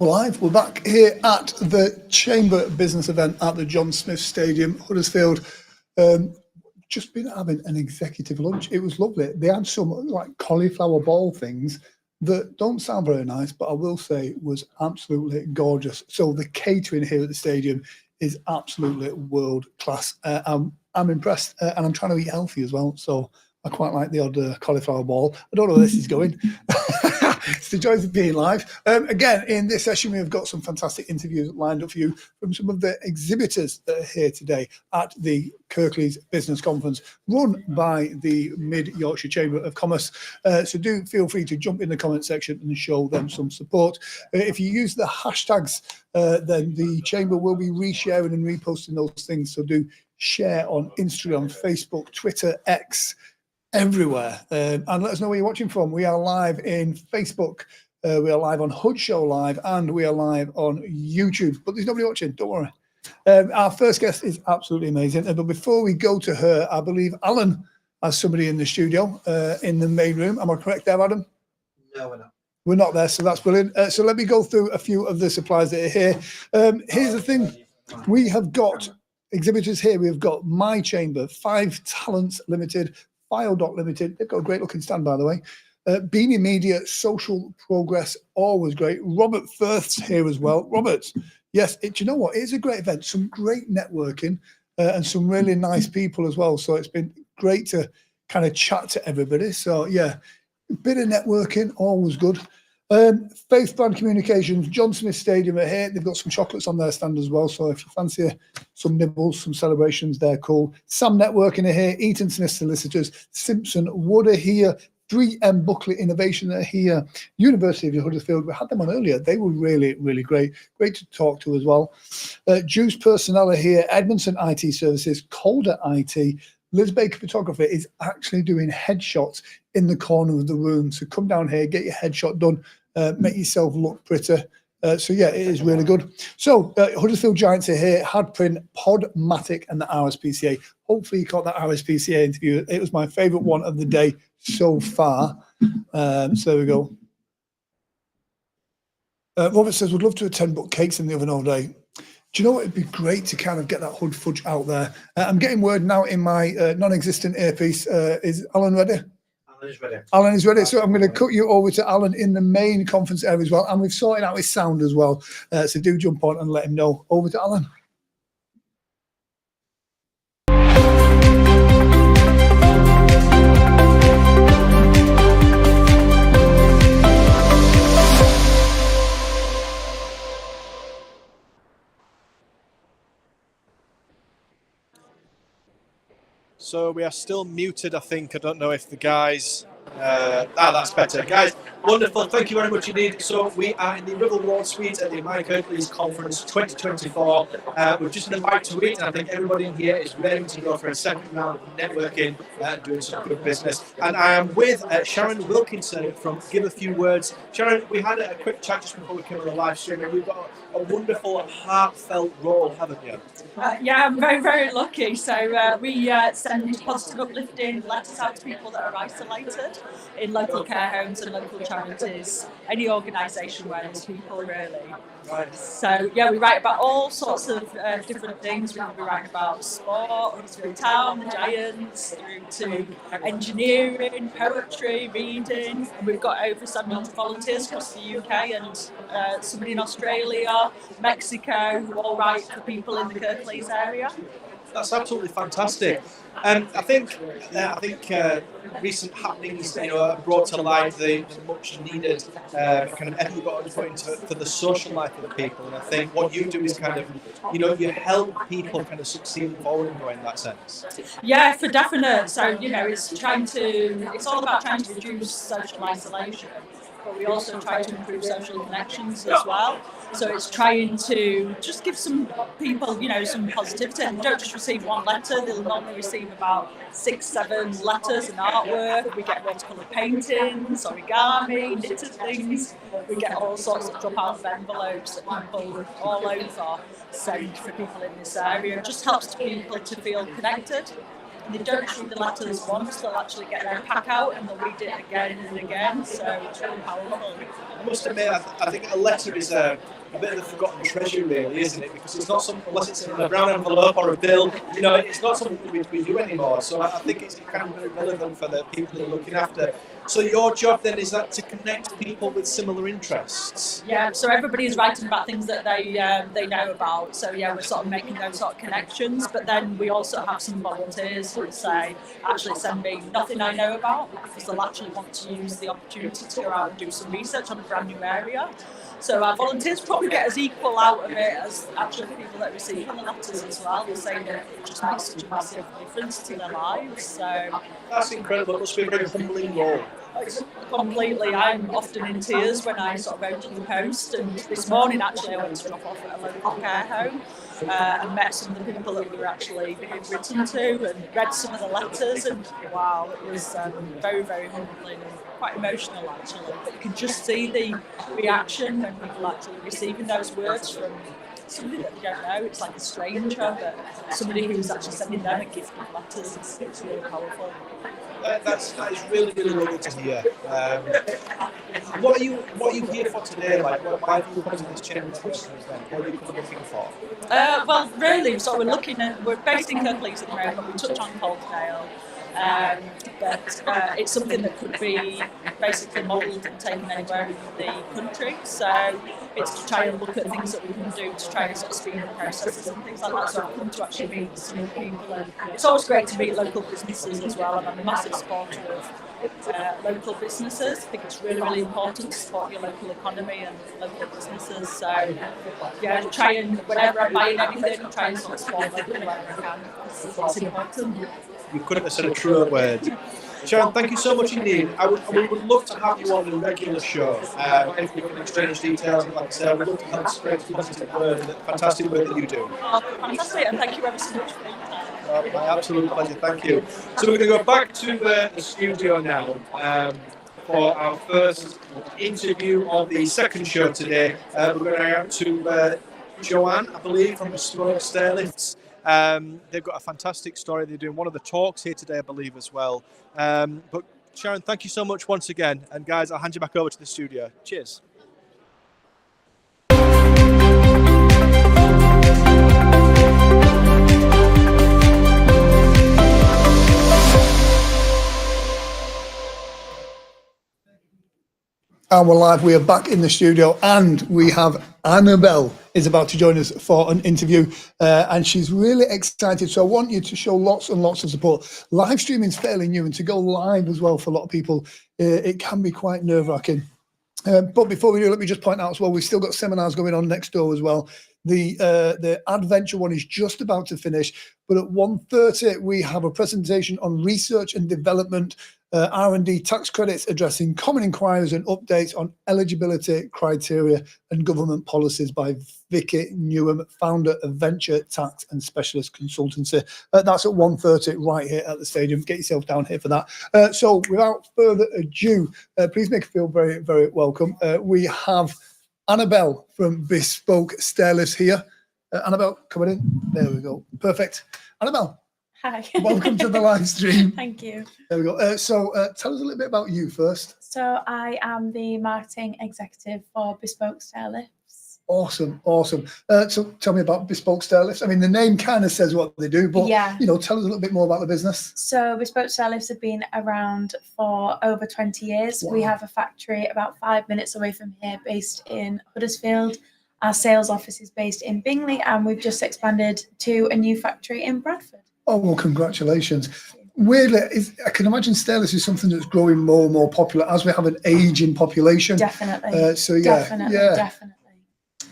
We're live. We're back here at the Chamber Business event at the John Smith Stadium, Huddersfield. Just been having an executive lunch. It was lovely. They had some like cauliflower ball things that don't sound very nice, but I will say was absolutely gorgeous. So the catering here at the stadium is absolutely world class. I'm impressed, and I'm trying to eat healthy as well. So I quite like the odd cauliflower ball. I don't know where this is going. It's the joys of being live. Again, in this session, we've got some fantastic interviews lined up for you from some of the exhibitors that are here today at the Kirklees Business Conference, run by the Mid Yorkshire Chamber of Commerce. So do feel free to jump in the comment section and show them some support. If you use the hashtags, then the Chamber will be resharing and reposting those things. So do share on Instagram, Facebook, Twitter, X, everywhere, and let us know where you're watching from. We are live in Facebook, we are live on Hood Show Live, and we are live on YouTube, but there's nobody watching, don't worry. Our first guest is absolutely amazing, but before we go to her, I believe Alan has somebody in the studio, in the main room. Am I correct there, Adam? No, we're not. We're not there, so that's brilliant. So let me go through a few of the supplies that are here. Here's the thing, we have got exhibitors here. We've got My Chamber, 5 Talents Limited, File.Limited, Limited. They've got a great looking stand, by the way. Beanie Media, Social Progress, always great. Robert Firth's here as well. Robert, yes, do you know what? It's a great event, some great networking, and some really nice people as well. So it's been great to kind of chat to everybody. So yeah, a bit of networking, always good. Faith Brand Communications, John Smith Stadium are here. They've got some chocolates on their stand as well. So if you fancy some nibbles, some celebrations, they're cool. Sam Networking are here. Eaton Smith Solicitors, Simpson Wood are here. 3M Buckley Innovation are here. University of Huddersfield, we had them on earlier. They were really, really great. Great to talk to as well. Juice Personnel are here. Edmondson IT Services, Calder IT. Liz Baker Photography is actually doing headshots in the corner of the room. So come down here, get your headshot done, make yourself look pretty. So yeah, it is really good. So Huddersfield Giants are here, Hadprint, Podmatic and the RSPCA. Hopefully you caught that RSPCA interview. It was my favourite one of the day so far. So there we go. Robert says, would love to attend, but cake's in the oven all day. Do you know what? It'd be great to kind of get that Hood fudge out there. I'm getting word now in my non-existent earpiece. Is Alan ready? Alan is ready. Alan is ready. So I'm going to cut you over to Alan in the main conference area as well. And we've sorted out his sound as well. So do jump on and let him know. Over to Alan. So we are still muted, I think. I don't know if the guys... that's better. Guys, wonderful. Thank you very much indeed. So we are in the River Ward Suite at the MyConference Conference 2024. We're just about to eat, and I think everybody in here is ready to go for a second round of networking and doing some good business. And I am with Sharon Wilkinson from Give a Few Words. Sharon, we had a quick chat just before we came on the live stream, and we've got a wonderful, heartfelt role, haven't you? Yeah, I'm very, very lucky. So we send positive, uplifting letters out to people that are isolated in local care homes and local charities, any organisation where there's people, really. Right. So yeah, we write about all sorts of different things. We write about sport, Huddersfield Town, the Giants, through to engineering, poetry, reading. And we've got over 700 volunteers across the UK and somebody in Australia, Mexico, who all write for people in the Kirklees area. That's absolutely fantastic. I think recent happenings, brought to light the much needed kind of effort you've got to put into for the social life of the people. And I think what you do is kind of, you help people kind of succeed forward and go in that sense. Yeah, for definite. So it's all about trying to reduce social isolation, but we also try to improve social connections as well. So it's trying to just give some people, some positivity. And don't just receive one letter, they'll normally receive about 6-7 letters and artwork. We get watercolour paintings, origami, knitted things. We get all sorts of drop out of envelopes that people all over send for people in this area. It just helps people to feel connected. and they don't just read the letters once, they'll actually get their pack out and they'll read it again and again, so it's really powerful. I must admit, I think a letter is a bit of a forgotten treasure, really, isn't it? Because it's not something, unless it's in a brown envelope or a bill, you know, it's not something that we do anymore. So I think it's kind of very relevant for the people that are looking after. So your job then is that to connect people with similar interests? Yeah, so everybody is writing about things that they know about. So yeah, we're sort of making those sort of connections. But then we also have some volunteers who say, actually send me nothing I know about, because they'll actually want to use the opportunity to go out and do some research on a brand new area. So our volunteers probably get as equal out of it as actually the people that receive the letters as well. They say that it just makes such a massive difference to their lives. So That's incredible. It must be a very humbling role. completely, I'm often in tears when I sort of open the post. And this morning, actually, I went to drop off at a local care home and met some of the people that we were actually being written to and read some of the letters. And wow, it was very, very humbling and quite emotional actually. But you can just see the reaction when people actually receiving those words from somebody that they don't know. It's like a stranger, but somebody who's actually sending them a gift of letters. It's really powerful. That is really, really lovely to hear. What are you here for today? Like, why have you come to this chamber? What are you looking for? Well, really, so we're based in Kirklees at the moment, but we touch on Coaldale. But it's something that could be basically modelled and taken anywhere in the country. So it's to try and look at things that we can do to try and sort of speed up processes and things like that. So I've come to actually meet some people, and it's always great to meet local businesses as well. And I'm a massive supporter of local businesses. I think it's really, really important to support your local economy and local businesses. So yeah, try and whenever I'm buying anything, try and sort of support local wherever I can. It's important. You couldn't have said a truer word. Sharon, thank you so much indeed. We would love to have you on a regular show. If we can exchange details, like I said, we'd love to have spread the fantastic work that you do. Oh, fantastic, and thank you ever so much for your time. My absolute pleasure, thank you. So we're going to go back to the studio now for our first interview of the second show today. We're going to go out to Joanne, I believe, from Bespoke Stairlifts. They've got a fantastic story. They're doing one of the talks here today, I believe, as well. But Sharon, thank you so much once again. And guys, I'll hand you back over to the studio. Cheers. And we're live. We are back in the studio, and we have Annabelle is about to join us for an interview, and she's really excited. So I want you to show lots and lots of support. Live streaming is fairly new, and to go live as well for a lot of people, it can be quite nerve-wracking. But before we do, let me just point out as well, we've still got seminars going on next door as well. The Adventure one is just about to finish, but at 1:30 we have a presentation on research and development, R&D tax credits, addressing common inquiries and updates on eligibility criteria and government policies by Vicky Newham, founder of Venture Tax and Specialist Consultancy. That's at 1:30 right here at the stadium. Get yourself down here for that. So without further ado, please make you feel very, very welcome. We have Annabelle from Bespoke Stairlifts here. Annabelle, coming in. There we go. Perfect. Annabelle. Hi. Welcome to the live stream. Thank you. There we go. So tell us a little bit about you first. So I am the marketing executive for Bespoke Stairlifts. Awesome, awesome. So tell me about Bespoke Stairlifts. I mean, the name kind of says what they do, but Yeah. you know, tell us a little bit more about the business. So Bespoke Stairlifts have been around for over 20 years. Wow. We have a factory about 5 minutes away from here based in Huddersfield. Our sales office is based in Bingley, and we've just expanded to a new factory in Bradford. Oh, well, congratulations. Weirdly, I can imagine stairlifts is something that's growing more and more popular as we have an aging population. Definitely. So yeah, Definitely.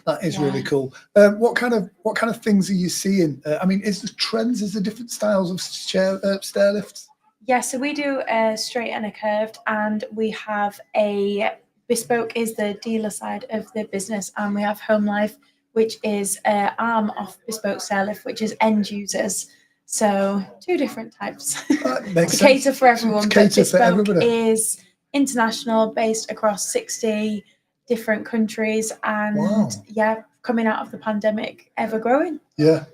that is Yeah. really cool. What kind of things are you seeing? I mean, is there different styles of stairlifts? Yeah, so we do a straight and a curved, and we have a Bespoke is the dealer side of the business, and we have Home Life, which is an arm of Bespoke Stairlift, which is end users. So 2 different types Makes to sense. cater for everyone. To cater but for Bespoke everybody. is international, based across 60 different countries, and Wow. yeah, coming out of the pandemic, ever growing. Yeah.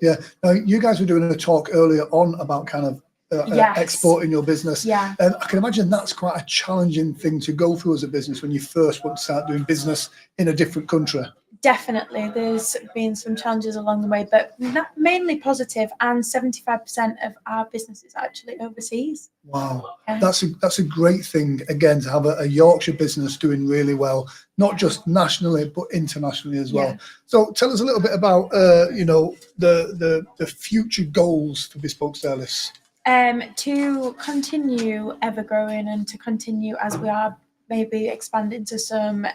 Now, you guys were doing a talk earlier on about kind of Yes. exporting your business. Yeah. I can imagine that's quite a challenging thing to go through as a business when you first want to start doing business in a different country. Definitely, there's been some challenges along the way, but mainly positive. And 75% of our business is actually overseas. Wow, Yeah. that's a great thing again to have a Yorkshire business doing really well, not just nationally but internationally as well. Yeah. So tell us a little bit about the future goals for Bespoke Stairlifts. To continue ever growing and to continue as we are, maybe expand into some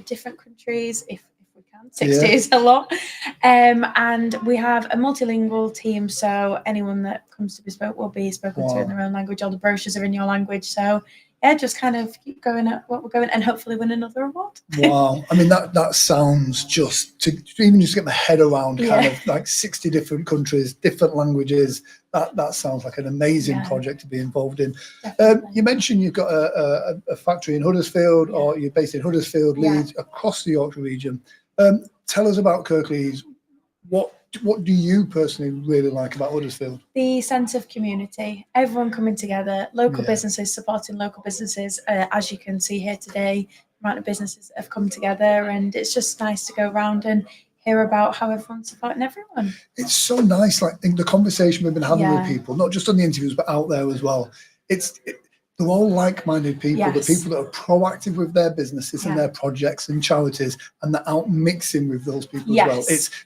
different countries if we can. 60 is a lot. And we have a multilingual team, so anyone that comes to Bespoke will be spoken to in their own language. All the brochures are in your language. So yeah, just kind of keep going at what we're going and hopefully win another award. Wow. I mean, that sounds just to even just get my head around kind of like 60 different countries, different languages. That sounds like an amazing project to be involved in. You mentioned you've got a factory in Huddersfield, or you're based in Huddersfield, Leeds, across the Yorkshire region. Tell us about Kirklees. What do you personally really like about Huddersfield? The sense of community, everyone coming together, local businesses supporting local businesses. As you can see here today, the amount of businesses that have come together, and it's just nice to go around and hear about how everyone's supporting everyone. It's so nice, like in the conversation we've been having with people, not just on the interviews, but out there as well. They're all like-minded people, the people that are proactive with their businesses and their projects and charities, and they're out mixing with those people as well.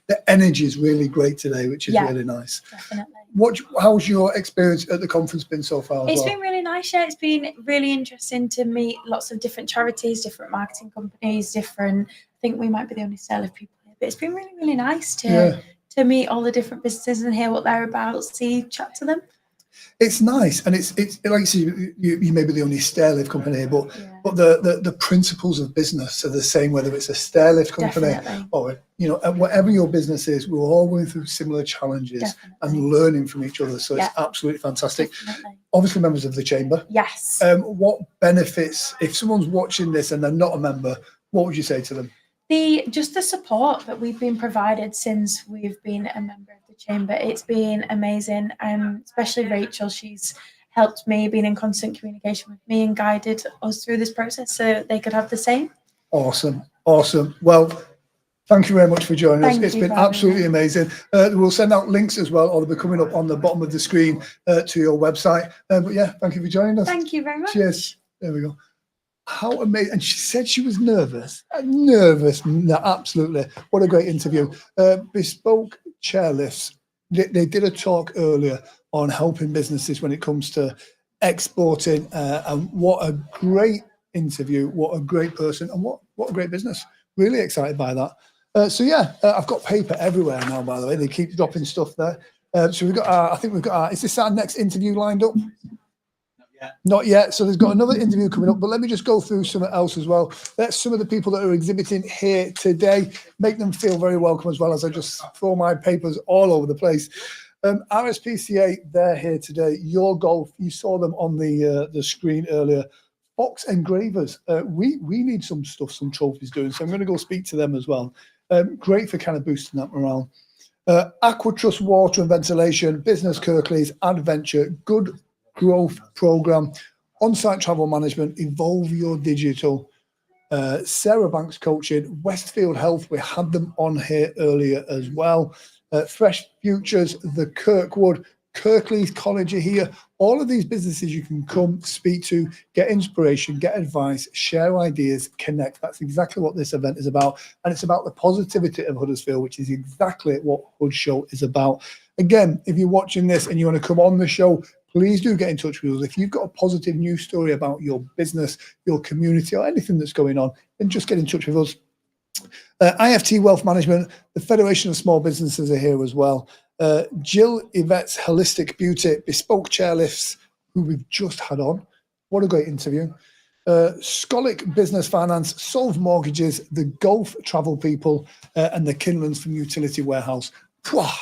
The energy is really great today, which is really nice. Definitely. How's your experience at the conference been so far? It's been really nice. Yeah, it's been really interesting to meet lots of different charities, different marketing companies, I think we might be the only stairlift people here, but it's been really, really nice to meet all the different businesses and hear what they're about, chat to them. It's nice, and it's like you see, you may be the only stairlift company, but the principles of business are the same, whether it's a stairlift company or whatever your business is. We're all going through similar challenges and learning from each other, so it's absolutely fantastic. Obviously, members of the chamber. Yes. What benefits, if someone's watching this and they're not a member, what would you say to them? Just the support that we've been provided since we've been a member of the chamber. It's been amazing, especially Rachel. She's helped me, been in constant communication with me and guided us through this process so they could have the same. Awesome. Well, thank you very much for joining us. It's been absolutely me. amazing. We'll send out links as well, or they'll be coming up on the bottom of the screen to your website. But yeah, thank you for joining us. Thank you very much. Cheers. There we go. How amazing. And she said she was nervous. Nervous. No, absolutely. What a great interview. Bespoke Chairlifts. They did a talk earlier on helping businesses when it comes to exporting. And what a great interview. What a great person. And what a great business. Really excited by that. I've got paper everywhere now, by the way. They keep dropping stuff there. So we've got is this our next interview lined up? Not yet. So there's got another interview coming up, but let me just go through something else as well. That's some of the people that are exhibiting here today. Make them feel very welcome as well, as I just throw my papers all over the place. RSPCA, they're here today. Your Golf, you saw them on the screen earlier. Fox Engravers, we need some stuff, some trophies doing. So I'm going to go speak to them as well. Great for kind of boosting that morale. Aqua Trust Water and Ventilation, Business Kirklees, Adventure, Good Growth Program, On-Site Travel Management, Evolve Your Digital, Sarah Banks Coaching, Westfield Health, we had them on here earlier as well. Fresh Futures, the Kirkwood, Kirklees College are here. All of these businesses you can come, speak to, get inspiration, get advice, share ideas, connect. That's exactly what this event is about. And it's about the positivity of Huddersfield, which is exactly what Hood Show is about. Again, if you're watching this and you want to come on the show, please do get in touch with us. If you've got a positive news story about your business, your community, or anything that's going on, then just get in touch with us. IFT Wealth Management, the Federation of Small Businesses are here as well. Jill Yvette's Holistic Beauty, Bespoke Chairlifts, who we've just had on. What a great interview. Scholic Business Finance, Solve Mortgages, the Gulf Travel People, and the Kinlands from Utility Warehouse. Pwah!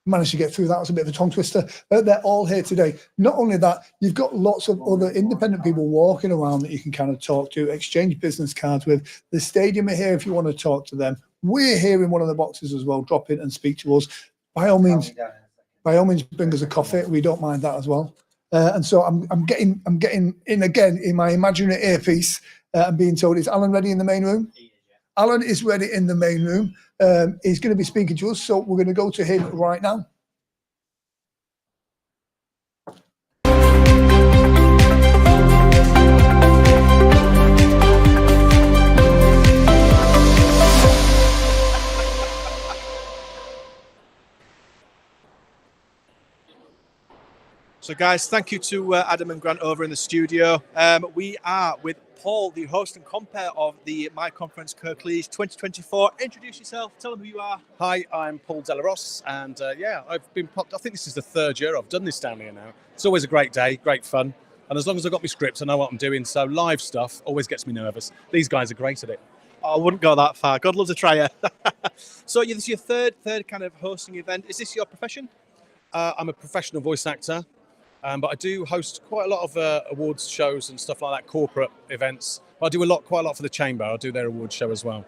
Managed to get through that. It was a bit of a tongue twister. They're all here today. Not only that, you've got lots of other independent people walking around that you can kind of talk to, exchange business cards with. The stadium are here if you want to talk to them. We're here in one of the boxes as well. Drop in and speak to us. By all means. by all means bring us a coffee. We don't mind that as well. And so I'm getting in again in my imaginary earpiece. I'm being told, is Alan ready in the main room? Alan is ready in the main room. He's going to be speaking to us, so we're going to go to him right now. So, guys, thank you to Adam and Grant over in the studio. We are with Paul, the host and compere of the MyConference Kirklees 2024. Introduce yourself. Tell them who you are. Hi, I'm Paul Delarosse, and I've been popped. I think this is the third year I've done this down here now. It's always a great day, great fun, and as long as I've got my scripts, I know what I'm doing. So live stuff always gets me nervous. These guys are great at it. I wouldn't go that far. God loves a tryer. So, this is your third kind of hosting event. Is this your profession? I'm a professional voice actor. But I do host quite a lot of awards shows and stuff like that, corporate events. I do quite a lot for the Chamber. I do their awards show as well.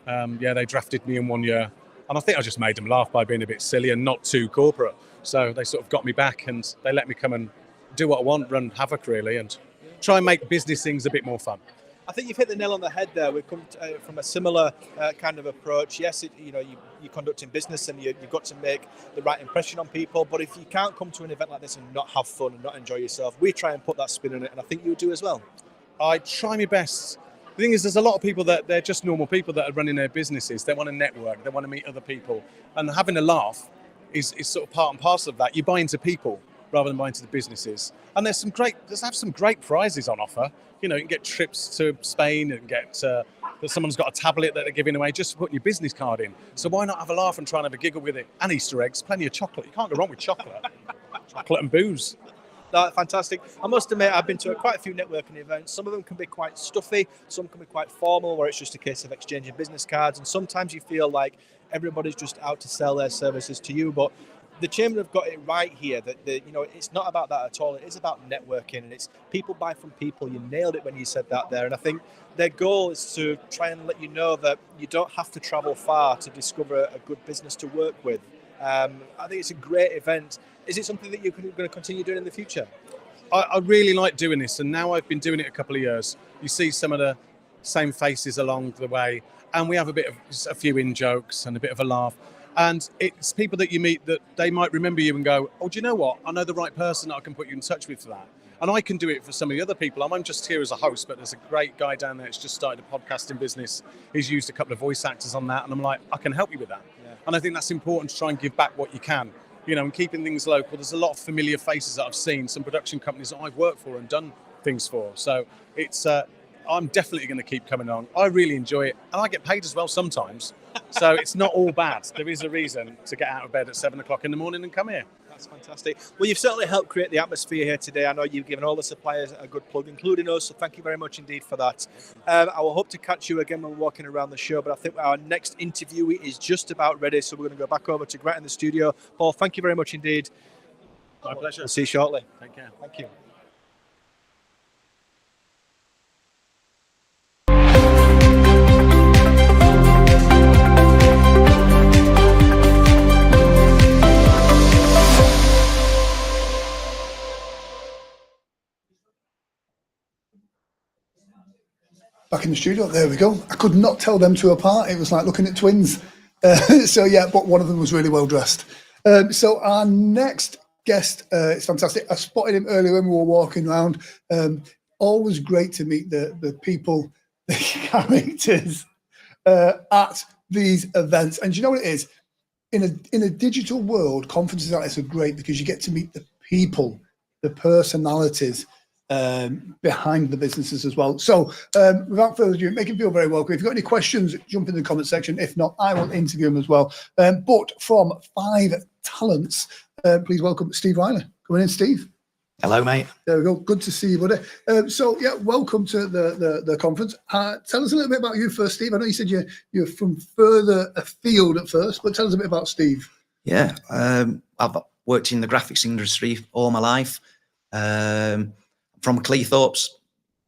They drafted me in one year, and I think I just made them laugh by being a bit silly and not too corporate. So they sort of got me back, and they let me come and do what I want, run havoc really, and try and make business things a bit more fun. I think you've hit the nail on the head there. We've come from a similar kind of approach. Yes, you're conducting business and you've got to make the right impression on people. But if you can't come to an event like this and not have fun and not enjoy yourself, we try and put that spin on it, and I think you do as well. I try my best. The thing is, there's a lot of people that they're just normal people that are running their businesses. They want to network, they want to meet other people, and having a laugh is sort of part and parcel of that. You buy into people rather than buy into the businesses. And there's some great prizes on offer. You can get trips to Spain and get that someone's got a tablet that they're giving away just for putting your business card in. So why not have a laugh and try and have a giggle with it? And Easter eggs, plenty of chocolate. You can't go wrong with chocolate. Chocolate and booze. That's fantastic. I must admit, I've been to quite a few networking events. Some of them can be quite stuffy. Some can be quite formal, where it's just a case of exchanging business cards. And sometimes you feel like everybody's just out to sell their services to you. But the Chamber have got it right here that it's not about that at all. It is about networking, and it's people buy from people. You nailed it when you said that there. And I think their goal is to try and let you know that you don't have to travel far to discover a good business to work with. I think it's a great event. Is it something that you're going to continue doing in the future? I really like doing this, and now I've been doing it a couple of years. You see some of the same faces along the way, and we have a few in-jokes and a bit of a laugh. And it's people that you meet that they might remember you and go, oh, do you know what? I know the right person that I can put you in touch with for that. And I can do it for some of the other people. I'm just here as a host, but there's a great guy down there that's just started a podcasting business. He's used a couple of voice actors on that. And I'm like, I can help you with that. Yeah. And I think that's important to try and give back what you can. And keeping things local. There's a lot of familiar faces that I've seen, some production companies that I've worked for and done things for. So it's, I'm definitely going to keep coming on. I really enjoy it. And I get paid as well sometimes. So it's not all bad. There is a reason to get out of bed at 7 o'clock in the morning and come here. That's fantastic. Well, you've certainly helped create the atmosphere here today. I know you've given all the suppliers a good plug, including us. So thank you very much indeed for that. I will hope to catch you again when we're walking around the show. But I think our next interviewee is just about ready. So we're going to go back over to Grant in the studio. Paul, thank you very much indeed. My pleasure. We'll see you shortly. Take care. Thank you. Back in the studio, there we go. I could not tell them two apart. It was like looking at twins. But one of them was really well dressed. So our next guest is fantastic. I spotted him earlier when we were walking around. Always great to meet the people, the characters at these events. And you know what it is? In a digital world, conferences like this are great because you get to meet the people, the personalities behind the businesses as well. So without further ado, make him feel very welcome. If you've got any questions, jump in the comment section. If not, I will interview him as well. But from 5 Talents, please welcome Steve Riley. Come in, Steve. Hello, mate. There we go. Good to see you, buddy. Welcome to the conference. Tell us a little bit about you first, Steve. I know you said you're from further afield at first, but tell us a bit about Steve. Yeah, I've worked in the graphics industry all my life. From Cleethorpes,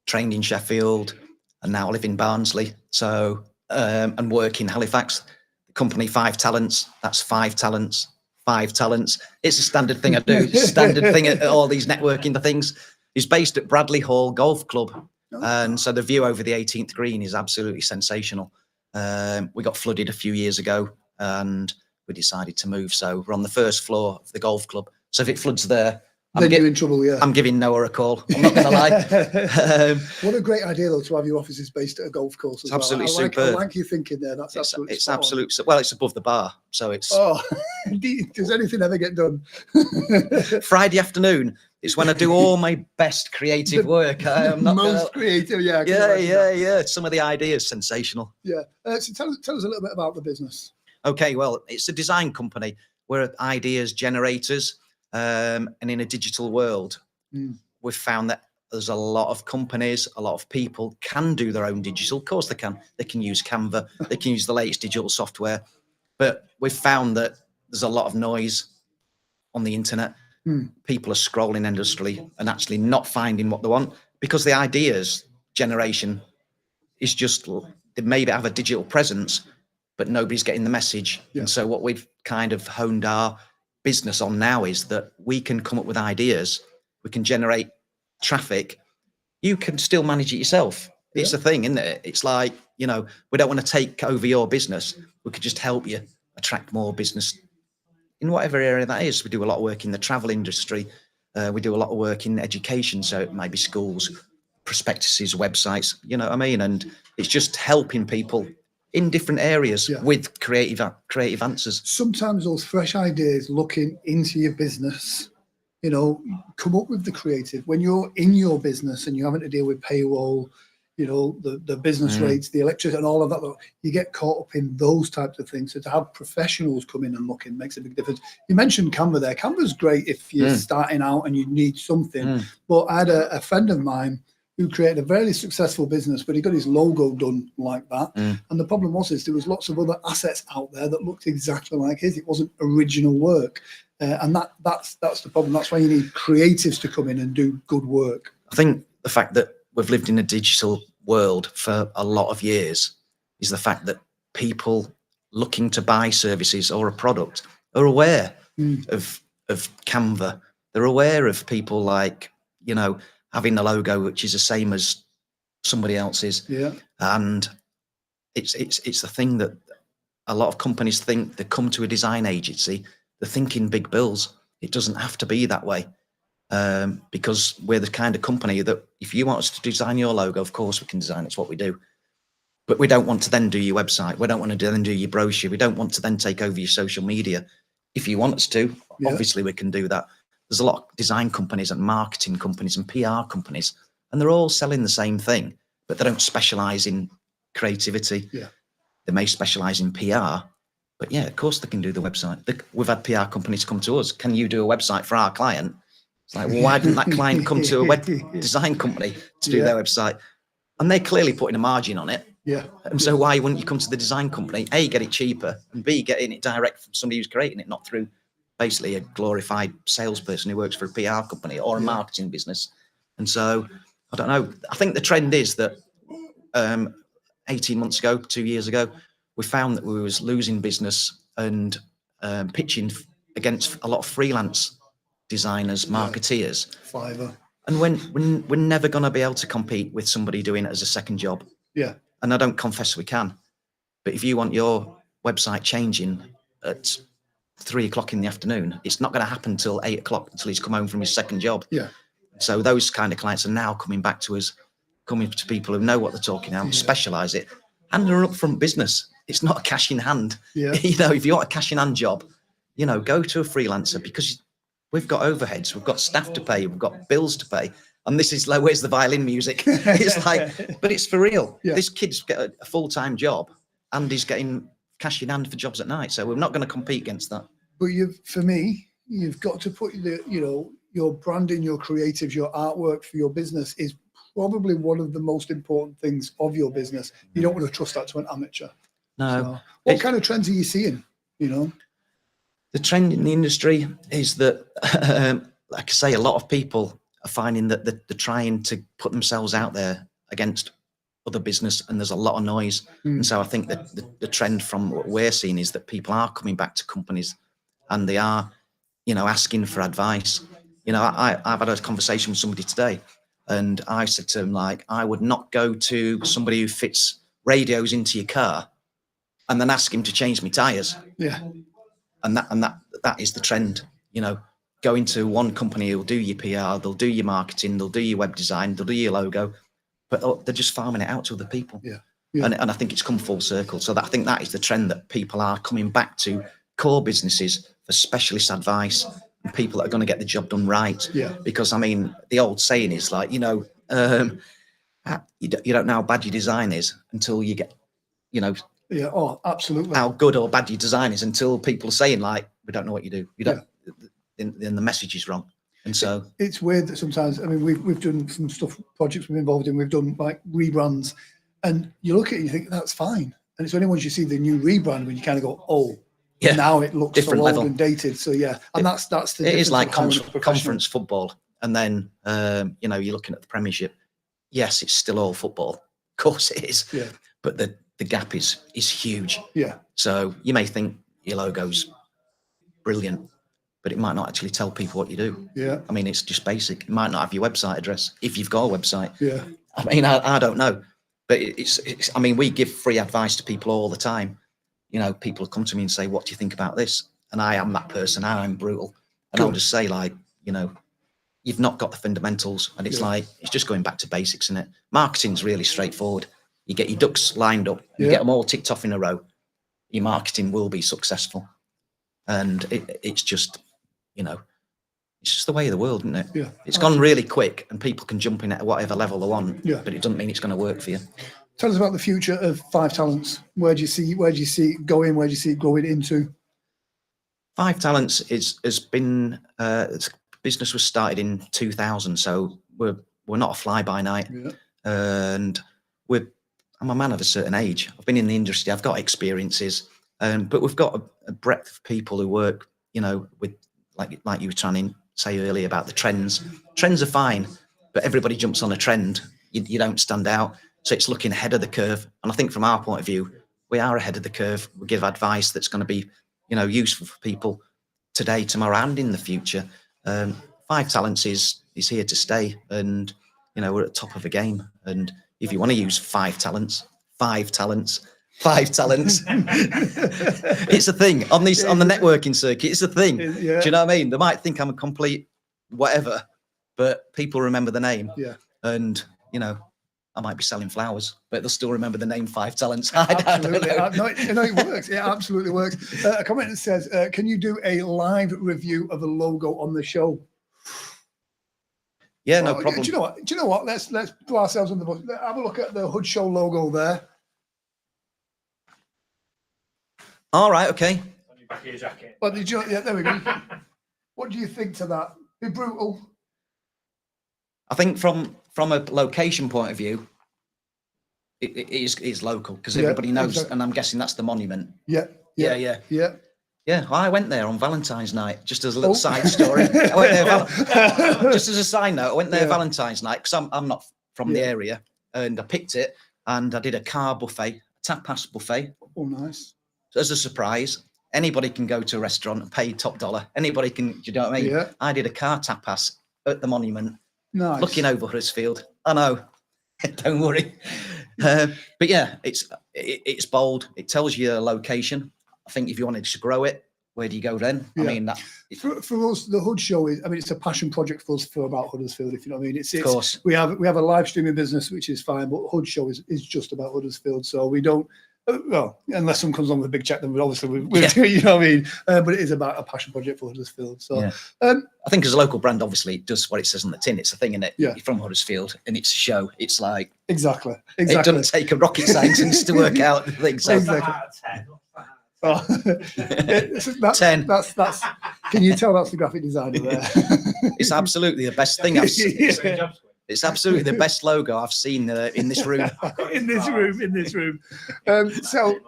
trained in Sheffield, and now live in Barnsley. So, and work in Halifax. The company 5 Talents, that's 5 Talents, 5 talents. It's a standard thing I do. It's a standard thing at all these networking things. It's based at Bradley Hall Golf Club. And so the view over the 18th green is absolutely sensational. We got flooded a few years ago and we decided to move. So we're on the first floor of the golf club. So if it floods there, Then you're in trouble, yeah. I'm giving Noah a call. I'm not going to lie. What a great idea, though, to have your offices based at a golf course. As It's absolutely well. I superb. like your thinking there. That's absolutely It's spot on. absolute. Well, it's above the bar, so it's Oh, does anything ever get done? Friday afternoon. It's when I do all my best creative work. I'm not Most gonna, creative, yeah. I can yeah, imagine that. yeah. Some of the ideas sensational. Yeah. So tell us a little bit about the business. Okay, well, it's a design company. We're ideas generators, and in a digital world, we've found that there's a lot of companies, a lot of people can do their own digital. Of course they can. They can use Canva. They can use the latest digital software. But we've found that there's a lot of noise on the internet. People are scrolling endlessly and actually not finding what they want because the ideas generation is just, they maybe have a digital presence, but nobody's getting the message. And so what we've kind of honed our business on now is that we can come up with ideas, we can generate traffic, you can still manage it yourself. It's a thing, isn't it? It's like, you know, we don't want to take over your business. We could just help you attract more business in whatever area that is. We do a lot of work in the travel industry. We do a lot of work in education. So it might be schools, prospectuses, websites, you know what I mean? And it's just helping people in different areas with creative answers. Sometimes those fresh ideas looking into your business, you know, come up with the creative. When you're in your business and you're having to deal with payroll, you know, the business rates, the electricity and all of that, you get caught up in those types of things. So to have professionals come in and look in makes a big difference. You mentioned Canva there. Canva's great if you're starting out and you need something. But I had a friend of mine who created a very successful business, but he got his logo done like that. And the problem was there was lots of other assets out there that looked exactly like his. It wasn't original work. And that's the problem. That's why you need creatives to come in and do good work. I think the fact that we've lived in a digital world for a lot of years is the fact that people looking to buy services or a product are aware of Canva. They're aware of people like, you know, having a logo which is the same as somebody else's. And it's the thing that a lot of companies think. They come to a design agency, they're thinking big bills. It doesn't have to be that way. Because we're the kind of company that if you want us to design your logo, of course we can design. It's what we do. But we don't want to then do your website. We don't want to then do your brochure. We don't want to then take over your social media. If you want us to, obviously we can do that. There's a lot of design companies and marketing companies and PR companies, and they're all selling the same thing, but they don't specialize in creativity. They may specialize in PR, but yeah, of course they can do the website. We've had PR companies come to us. Can you do a website for our client? It's like, well, why didn't that client come to a web design company to do their website? And they're clearly putting a margin on it. And so why wouldn't you come to the design company? A, get it cheaper, and B, getting it direct from somebody who's creating it, not through basically a glorified salesperson who works for a PR company or a marketing business. And so, I don't know. I think the trend is that 18 months ago, 2 years ago, we found that we was losing business and pitching against a lot of freelance designers, marketeers. Fiverr. And when we're never going to be able to compete with somebody doing it as a second job. And I don't confess we can. But if you want your website changing at 3 o'clock in the afternoon, it's not going to happen till 8 o'clock until he's come home from his second job. So those kind of clients are now coming back to us, coming to people who know what they're talking about, specialize it, and they're an upfront business. It's not a cash in hand. You know, if you want a cash in hand job, you know, go to a freelancer because we've got overheads, we've got staff to pay, we've got bills to pay. And this is like, where's the violin music? It's like, but it's for real. This kid's got a full-time job and he's getting cash in hand for jobs at night. So we're not going to compete against that. But for me, you've got to put your branding, your creatives, your artwork for your business is probably one of the most important things of your business. You don't want to trust that to an amateur. No. So, what kind of trends are you seeing? You know, the trend in the industry is that, like I say, a lot of people are finding that they're trying to put themselves out there against other business, and there's a lot of noise. And so I think that the trend from what we're seeing is that people are coming back to companies and they are, you know, asking for advice. You know, I've had a conversation with somebody today, and I said to him, like, I would not go to somebody who fits radios into your car and then ask him to change my tires. Yeah. And that is the trend. You know, go into one company who'll do your PR, they'll do your marketing, they'll do your web design, they'll do your logo, but they're just farming it out to other people. Yeah. Yeah. And I think it's come full circle. So that, I think that is the trend, that people are coming back to core businesses for specialist advice and people that are going to get the job done right. Yeah. Because I mean, the old saying is like, you know, you don't know how bad your design is until you get, you know, Yeah. Oh, absolutely. how good or bad your design is, until people are saying like, we don't know what you do. You don't. Then the message is wrong. And so it's weird that sometimes, I mean, we've done some stuff, projects we've been involved in, we've done like rebrands, and you look at it and you think that's fine. And it's only once you see the new rebrand when you kind of go, oh, yeah, now it looks different so level old and dated. So yeah, and that's the it is difference like of hiring a professional. conference football. And then, you know, you're looking at the Premiership. Yes, it's still all football. Of course it is. Yeah. But the gap is huge. Yeah. So you may think your logo's brilliant, but it might not actually tell people what you do. Yeah. I mean, it's just basic. It might not have your website address if you've got a website. Yeah. I mean, I don't know, but it's, I mean, we give free advice to people all the time. You know, people come to me and say, what do you think about this? And I am that person. I'm brutal. And I'll just say, like, you know, you've not got the fundamentals. And it's like, it's just going back to basics, isn't it? Marketing's really straightforward. You get your ducks lined up, you get them all ticked off in a row, your marketing will be successful. And it's just, you know, it's just the way of the world, isn't it? Yeah. It's gone really quick and people can jump in at whatever level they want, Yeah. but it doesn't mean it's going to work for you. Tell us about the future of Five Talents. Where do you see it going? Where do you see it growing into? Five Talents has been, business was started in 2000, so we're not a fly by night. Yeah. And I'm a man of a certain age. I've been in the industry, I've got experiences, but we've got a breadth of people who work, you know, with, like you were trying to say earlier about the trends. Trends are fine, but everybody jumps on a trend. You don't stand out. So it's looking ahead of the curve. And I think from our point of view, we are ahead of the curve. We give advice that's going to be, you know, useful for people today, tomorrow, and in the future. Five Talents is here to stay, and you know, we're at the top of the game. And if you want to use five talents, it's a thing on the networking circuit. It's a thing. Yeah. Do you know what I mean? They might think I'm a complete whatever, but people remember the name. Yeah. And you know, I might be selling flowers, but they'll still remember the name Five Talents. I don't Absolutely. know. No, it works. It absolutely works. A comment that says, can you do a live review of the logo on the show? Yeah, no Well, problem. Do you know what? Let's put ourselves on the bus. Have a look at the Hood Show logo there. All right, okay. On your back of your jacket. Well, yeah, there we go. What do you think to that? Be brutal. I think from a location point of view, it is local because Yeah, everybody knows, exactly. and I'm guessing that's the monument. Yeah. Yeah. Yeah. Yeah, well, I went there on Valentine's night, just as a little side story. I went there, just as a side note, I went there Yeah. Valentine's night because I'm not from the Yeah. area, and I picked it and I did a car buffet, tapas buffet, Oh, nice. as a surprise. Anybody can go to a restaurant and pay top dollar. Anybody can, do you know what I mean? Yeah. I did a car tapas at the monument, Nice. looking over Huddersfield. I know, don't worry. But yeah, it's bold. It tells you a location. I think if you wanted to grow it, where do you go then? Yeah. I mean, For us, the Hood Show is, I mean, it's a passion project for us for about Huddersfield, if you know what I mean. It's of course. we have a live streaming business, which is fine, but Hood Show is just about Huddersfield. So we don't, well, unless someone comes on with a big check, then obviously you know what I mean. But it is about a passion project for Huddersfield. So Yeah. I think as a local brand, obviously, it does what it says on the tin. It's a thing, isn't it? Yeah. You're from Huddersfield, and it's a show. It's like exactly. it doesn't take a rocket scientist to work out the thing. So Exactly. Out of 10. Oh. 10. That's. Can you tell that's the graphic designer there? it's absolutely the best thing I've seen. Yeah. Job, It's absolutely the best logo I've seen in this room. in this room. So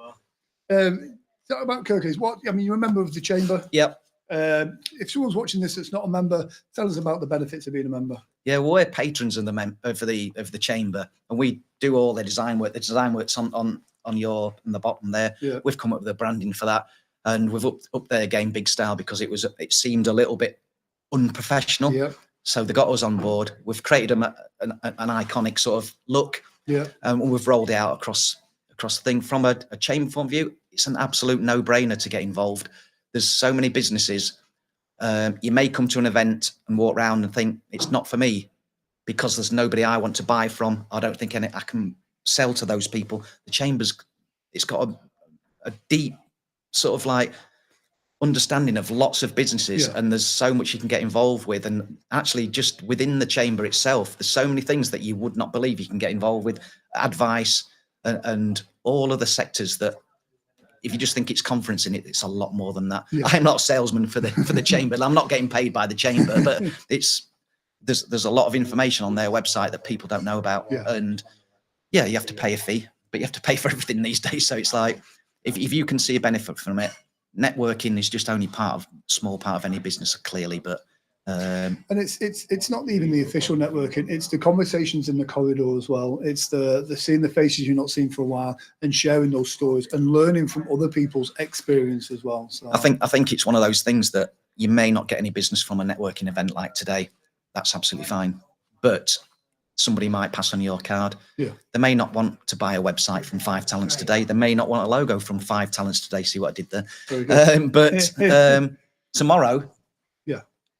talk about Kirklees. What I mean, you're a member of the chamber. Yep. If someone's watching this that's not a member, tell us about the benefits of being a member. Yeah, well, we're patrons of the chamber, and we do all the design work. The design work's on the bottom there. Yeah. We've come up with the branding for that, and we've up their game big style because it seemed a little bit unprofessional. Yeah. So they got us on board. We've created an iconic sort of look. Yeah. And we've rolled it out across the thing. From a chamber point of view, it's an absolute no-brainer to get involved. There's so many businesses. You may come to an event and walk around and think it's not for me because there's nobody I want to buy from. I don't think I can sell to those people. The chamber's, it's got a deep sort of like understanding of lots of businesses, and there's so much you can get involved with. And actually just within the chamber itself, there's so many things that you would not believe you can get involved with, advice and all of the sectors that if you just think it's conferencing, it's a lot more than that. I'm not a salesman for the chamber. I'm not getting paid by the chamber, but there's a lot of information on their website that people don't know about. And you have to pay a fee, but you have to pay for everything these days. So it's like, if you can see a benefit from it, networking is just only small part of any business, clearly, but and it's not even the official networking, it's the conversations in the corridor as well. It's the seeing the faces you've not seen for a while and sharing those stories and learning from other people's experience as well. So I think it's one of those things that you may not get any business from a networking event like today. That's absolutely fine, but somebody might pass on your card. They may not want to buy a website from 5 Talents today. They may not want a logo from 5 Talents today. See what I did there? But tomorrow,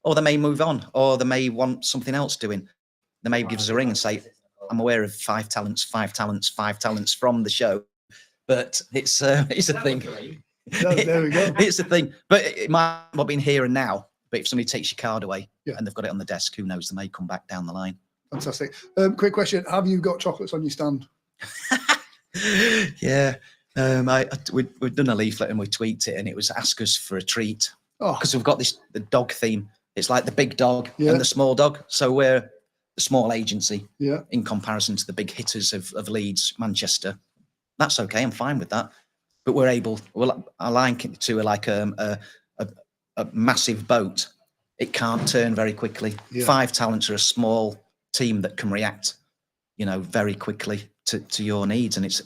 or they may move on, or they may want something else doing. They may give us a ring and say, I'm aware of 5 Talents from the show, but it's a thing. There we go. It's a thing, but it might not be in here and now. But if somebody takes your card away and they've got it on the desk, who knows? They may come back down the line. Fantastic. Quick question: have you got chocolates on your stand? We've done a leaflet and we tweaked it, and it was ask us for a treat because we've got the dog theme. It's like the big dog and the small dog. So we're the small agency in comparison to the big hitters of Leeds, Manchester. That's okay. I'm fine with that. But we're able. Well, I like it to like a massive boat. It can't turn very quickly. 5 Talents are a small team that can react, very quickly to your needs, and it's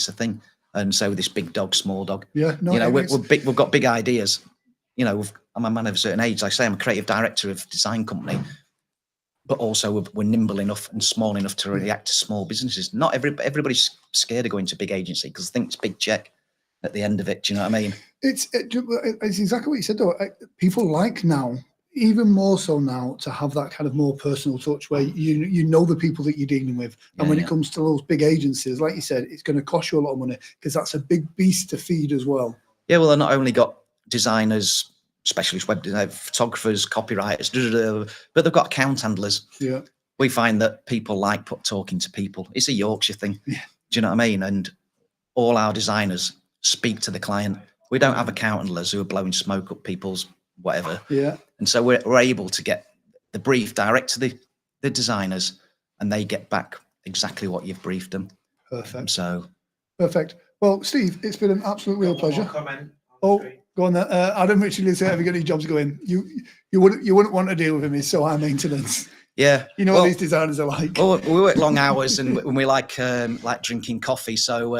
a thing. And so this big dog, small dog, we're big. We've got big ideas. I'm a man of a certain age. Like I say, I'm a creative director of a design company, but also we're nimble enough and small enough to react to small businesses. Not everybody's scared of going to a big agency because they think it's a big check at the end of it. Do you know what I mean? It's exactly what you said, though. People like now, even more so now, to have that kind of more personal touch where you know the people that you're dealing with. And when it comes to those big agencies, like you said, it's going to cost you a lot of money because that's a big beast to feed as well. Yeah, well, they've not only got designers, specialist web designers, photographers, copywriters, but they've got account handlers. Yeah. We find that people like talking to people. It's a Yorkshire thing. Yeah. Do you know what I mean? And all our designers speak to the client. We don't have account handlers who are blowing smoke up people's whatever. Yeah. And so we're able to get the brief direct to the designers, and they get back exactly what you've briefed them. Perfect. Perfect. Well, Steve, it's been an absolute real pleasure. Go on there. Adam Richardly said, have you got any jobs going? You wouldn't want to deal with him. He's so high maintenance. Yeah. What these designers are like. Well, we work long hours and we like drinking coffee. So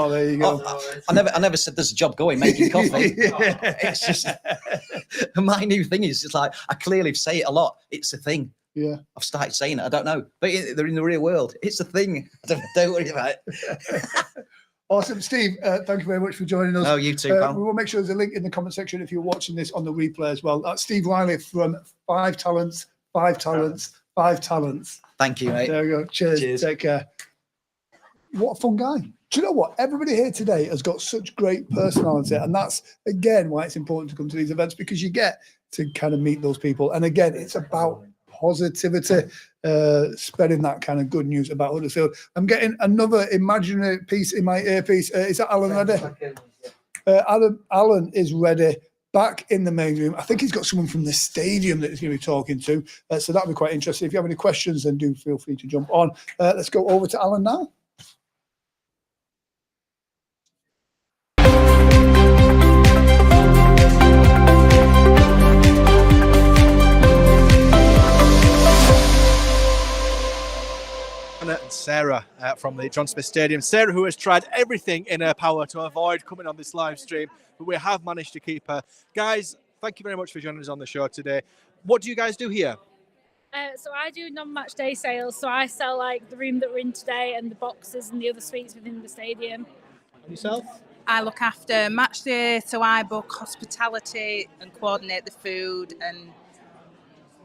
there you go. I never said there's a job going making coffee. It's just my new thing is just like I clearly say it a lot. It's a thing. Yeah. I've started saying it. I don't know, but they're in the real world. It's a thing. Don't worry about it. Awesome, Steve. Thank you very much for joining us. Oh, you too, pal. We will make sure there's a link in the comment section if you're watching this on the replay as well. That's Steve Riley from 5 Talents. Thank you, mate. There we go. Cheers. Take care. What a fun guy. Do you know what? Everybody here today has got such great personality, and that's again why it's important to come to these events, because you get to kind of meet those people. And again, it's about positivity, spreading that kind of good news about Huddersfield. I'm getting another imaginary piece in my earpiece. Is that Alan ready? Alan is ready. Back in the main room. I think he's got someone from the stadium that he's going to be talking to. So that'll be quite interesting. If you have any questions, then do feel free to jump on. Let's go over to Alan now. And Sarah from the John Smith Stadium. Sarah, who has tried everything in her power to avoid coming on this live stream, but we have managed to keep her. Guys, thank you very much for joining us on the show today. What do you guys do here? So I do non-match day sales. So I sell like the room that we're in today and the boxes and the other suites within the stadium. And yourself? I look after match day, so I book hospitality and coordinate the food and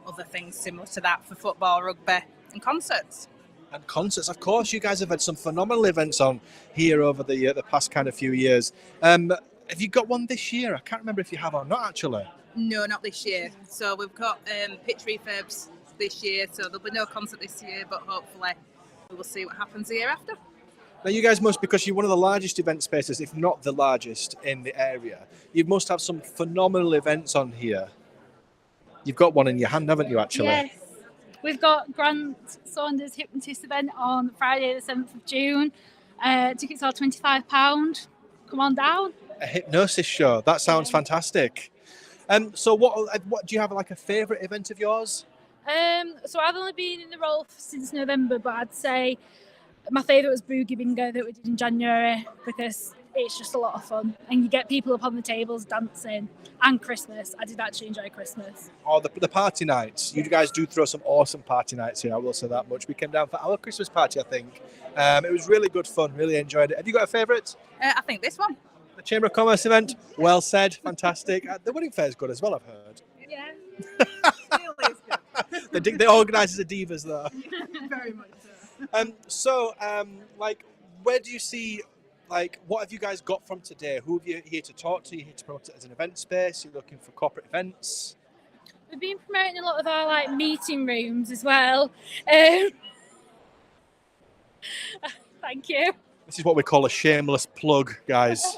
other things similar to that for football, rugby and concerts. And concerts, of course. You guys have had some phenomenal events on here over the past kind of few years. Have you got one this year? I can't remember if you have or not, actually. No, not this year. So we've got pitch refurbs this year, so there'll be no concert this year, but hopefully we will see what happens the year after. Now, you guys must, because you're one of the largest event spaces, if not the largest in the area, you must have some phenomenal events on here. You've got one in your hand, haven't you, actually? Yes. We've got Grant Saunders' Hypnotist event on Friday the 7th of June. Tickets are £25. Come on down. A hypnosis show. That sounds fantastic. So what do you have, like a favourite event of yours? So I've only been in the role since November, but I'd say my favourite was Boogie Bingo that we did in January because it's just a lot of fun and you get people up on the tables dancing, and Christmas. I did actually enjoy Christmas. Oh, the party nights. You guys do throw some awesome party nights here, I will say that much. We came down for our Christmas party, I think. It was really good fun, really enjoyed it. Have you got a favourite? I think this one. The Chamber of Commerce event, well said, fantastic. The wedding fair is good as well, I've heard. Yeah. The organisers are divas, though. Very much so. Where do you see, what have you guys got from today? Who are you here to talk to? You're here to promote it as an event space? You're looking for corporate events? We've been promoting a lot of our meeting rooms as well. Thank you. This is what we call a shameless plug, guys.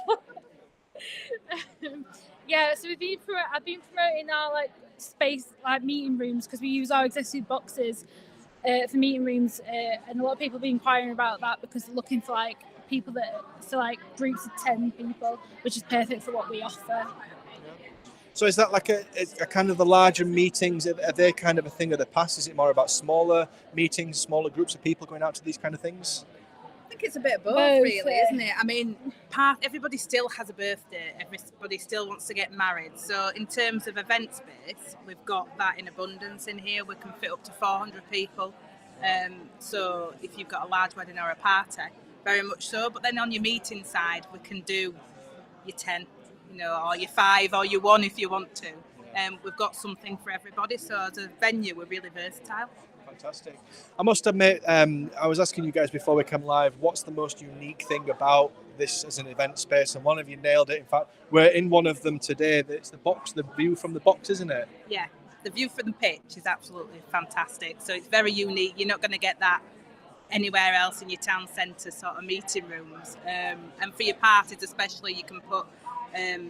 Yeah, so I've been promoting our space meeting rooms because we use our executive boxes for meeting rooms, and a lot of people have been inquiring about that because they're looking for people groups of 10 people, which is perfect for what we offer. So is that a kind of the larger meetings? Are they kind of a thing of the past? Is it more about smaller meetings, smaller groups of people going out to these kind of things? I think it's a bit of both, really, isn't it? I mean, everybody still has a birthday. Everybody still wants to get married. So in terms of event space, we've got that in abundance in here. We can fit up to 400 people. So if you've got a large wedding or a party, very much so. But then on your meeting side, we can do your 10, or your 5 or your 1 if you want to. We've got something for everybody. So as a venue, we're really versatile. Fantastic. I must admit, I was asking you guys before we came live, what's the most unique thing about this as an event space? And one of you nailed it. In fact, we're in one of them today. It's the view from the box, isn't it? Yeah, the view from the pitch is absolutely fantastic. So it's very unique. You're not going to get that anywhere else in your town centre sort of meeting rooms. And for your parties especially, you can put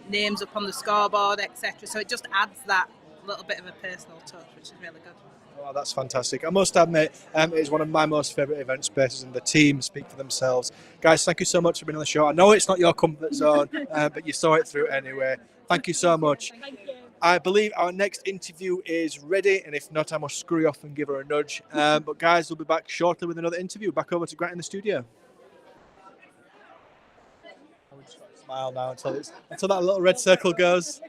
names up on the scoreboard, etc. So it just adds that little bit of a personal touch, which is really good. Oh, that's fantastic. I must admit, it's one of my most favourite event spaces, and the team speak for themselves. Guys, thank you so much for being on the show. I know it's not your comfort zone, but you saw it through anyway. Thank you so much. Thank you. I believe our next interview is ready, and if not, I must screw off and give her a nudge. But guys, we'll be back shortly with another interview. Back over to Grant in the studio. I would just smile now until that little red circle goes.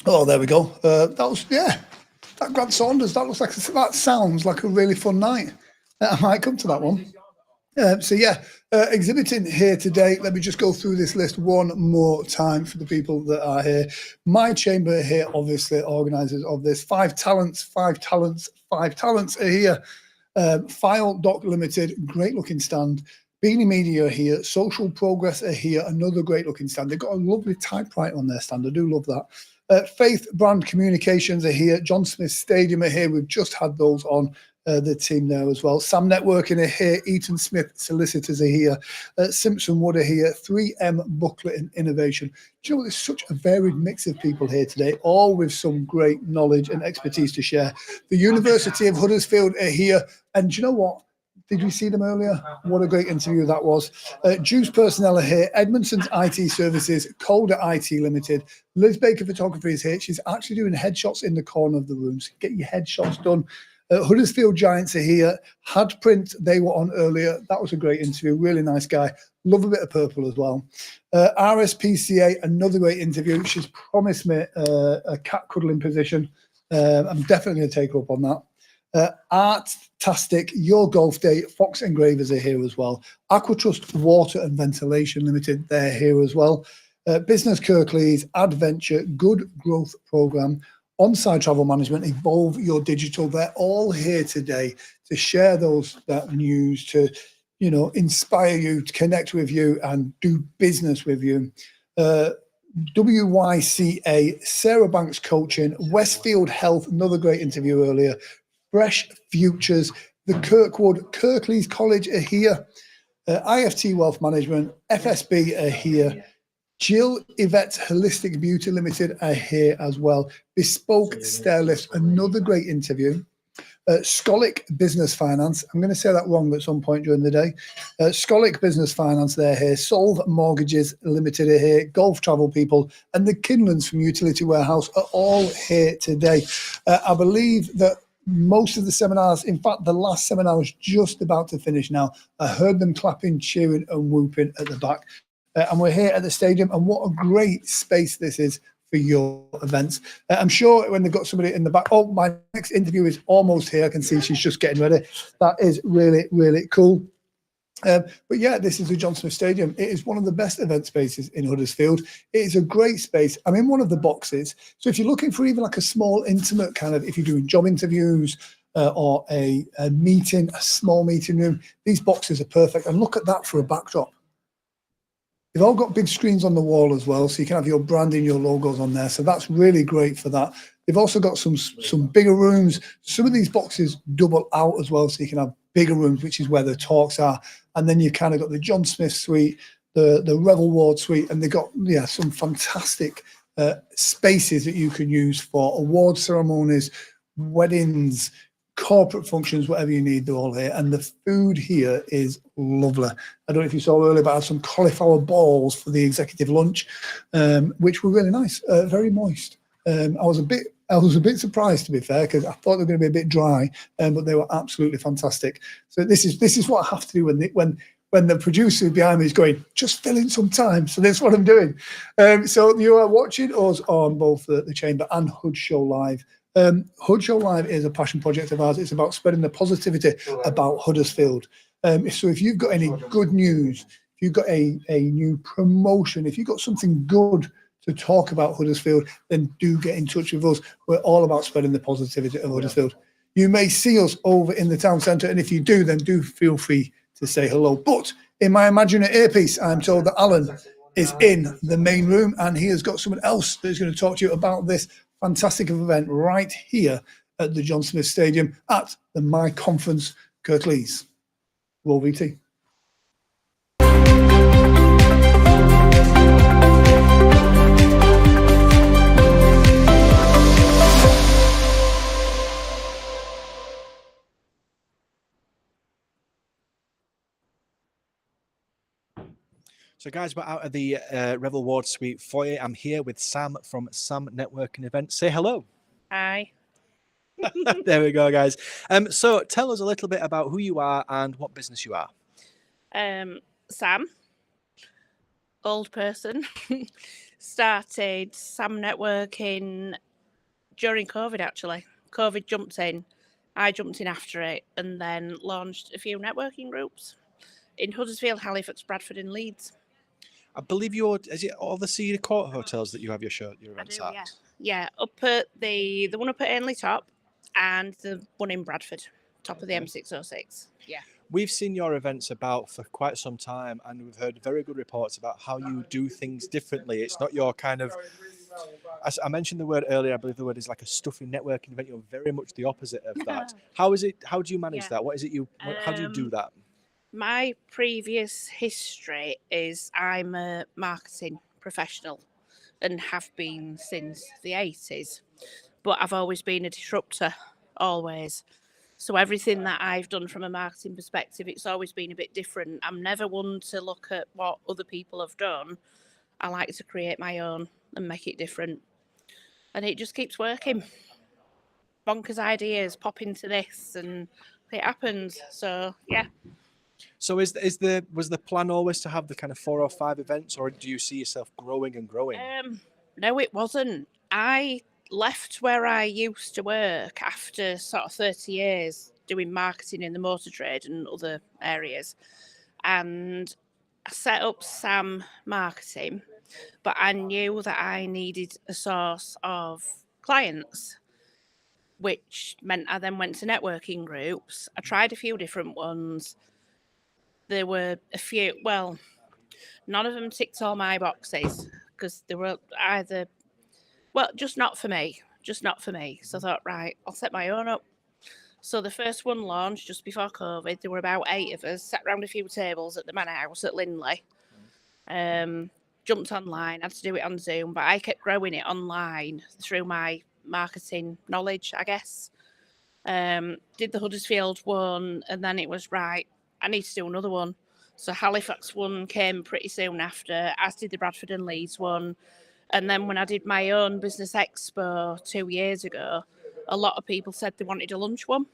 Oh, there we go. That Grant Saunders, that sounds like a really fun night. I might come to that one. Exhibiting here today, let me just go through this list one more time for the people that are here. My Chamber here, obviously, organisers of this. 5 talents are here. File Doc Limited, great looking stand. Beanie Media are here. Social Progress are here, another great looking stand. They've got a lovely typewriter on their stand. I do love that. Faith Brand Communications are here. John Smith Stadium are here. We've just had those on. the team there as well. Sam Networking are here. Eaton Smith Solicitors are here. Simpson Wood are here. 3M Booklet and Innovation. Do you know, there's such a varied mix of people here today, all with some great knowledge and expertise to share. The University of Huddersfield are here. And do you know what? Did we see them earlier? What a great interview that was. Juice Personnel are here. Edmonton's IT Services, Calder IT Limited. Liz Baker Photography is here. She's actually doing headshots in the corner of the room. So get your headshots done. Huddersfield Giants are here. Hadprint, they were on earlier. That was a great interview. Really nice guy. Love a bit of purple as well. RSPCA, another great interview. She's promised me a cat cuddling position. I'm definitely going to take her up on that. Artastic, Your Golf Day, Fox Engravers are here as well. Aquatrust Water and Ventilation Limited, they're here as well. Business Kirklees, Adventure, Good Growth Programme, On-Site Travel Management, Evolve Your Digital. They're all here today to share that news, to inspire you, to connect with you and do business with you. WYCA, Sarah Banks Coaching, Westfield Health, another great interview earlier. Fresh Futures, the Kirkwood, Kirklees College are here. IFT Wealth Management, FSB are here. Jill Yvette Holistic Beauty Limited are here as well. Bespoke Stairlifts, another great interview. Scholic Business Finance, I'm going to say that wrong at some point during the day. Scholic Business Finance, they're here. Solve Mortgages Limited are here. Golf Travel People and the Kinlands from Utility Warehouse are all here today. I believe that most of the seminars, in fact, the last seminar was just about to finish now. I heard them clapping, cheering and whooping at the back. And we're here at the stadium, and what a great space this is for your events. I'm sure when they've got somebody in the back, oh, my next interview is almost here. I can see she's just getting ready. That is really, really cool. But yeah, this is the John Smith Stadium. It is one of the best event spaces in Huddersfield. It is a great space. I'm in one of the boxes. So if you're looking for even like a small, intimate kind of, if you're doing job interviews or a meeting, a small meeting room, these boxes are perfect. And look at that for a backdrop. They've all got big screens on the wall as well, so you can have your branding, your logos on there. So that's really great for that. They've also got some bigger rooms. Some of these boxes double out as well, so you can have bigger rooms, which is where the talks are. And then you've kind of got the John Smith suite, the Revel Ward suite, and they've got some fantastic spaces that you can use for award ceremonies, weddings, corporate functions, whatever you need, they're all here. And the food here is lovely. I don't know if you saw earlier, but I had some cauliflower balls for the executive lunch, which were really nice, very moist. I was a bit surprised, to be fair, because I thought they were going to be a bit dry, but they were absolutely fantastic. So this is what I have to do when the producer behind me is going, just fill in some time. So that's what I'm doing. So you are watching us on both the Chamber and Hood Show Live. Hood Show Live is a passion project of ours. It's about spreading the positivity about Huddersfield. So if you've got any good news, if you've got a new promotion, if you've got something good to talk about Huddersfield, then do get in touch with us. We're all about spreading the positivity of Huddersfield. You may see us over in the town centre, and if you do, then do feel free to say hello. But in my imaginary earpiece, I'm told that Alan is in the main room, and he has got someone else who's going to talk to you about this fantastic event right here at the John Smith Stadium at the MyConference Kirklees. Roll VT. So guys, we're out of the Revel Ward Suite foyer. I'm here with Sam from Sam Networking Events. Say hello. Hi. There we go, guys. So tell us a little bit about who you are and what business you are. Sam, old person, started Sam Networking during COVID, actually. COVID jumped in. I jumped in after it and then launched a few networking groups in Huddersfield, Halifax, Bradford and Leeds. I believe is it all the Cedar Court hotels that you have your events at? Yeah, up at the one up at Ainley Top and the one in Bradford, top of the M606. Yeah. We've seen your events about for quite some time, and we've heard very good reports about how you do things differently. It's not your kind of As I mentioned the word earlier, I believe the word is like a stuffy networking event. You're very much the opposite of that. How is it? How do you manage Yeah. that? What is it how do you do that? My previous history is I'm a marketing professional and have been since the 80s, but I've always been a disruptor, always. So everything that I've done from a marketing perspective, it's always been a bit different. I'm never one to look at what other people have done. I like to create my own and make it different. And it just keeps working. Bonkers ideas pop into this and it happens. So yeah. So was the plan always to have the kind of 4 or 5 events, or do you see yourself growing and growing? No, it wasn't. I left where I used to work after sort of 30 years doing marketing in the motor trade and other areas. And I set up Sam Marketing, but I knew that I needed a source of clients, which meant I then went to networking groups. I tried a few different ones. There were a few, well, none of them ticked all my boxes because they were either, well, just not for me. So I thought, right, I'll set my own up. So the first one launched just before COVID. There were about 8 of us sat around a few tables at the Manor House at Linley. Jumped online, had to do it on Zoom, but I kept growing it online through my marketing knowledge, I guess. Did the Huddersfield one, and then it was, right, I need to do another one. So Halifax one came pretty soon after, as did the Bradford and Leeds one. And then when I did my own business expo 2 years ago, a lot of people said they wanted a lunch one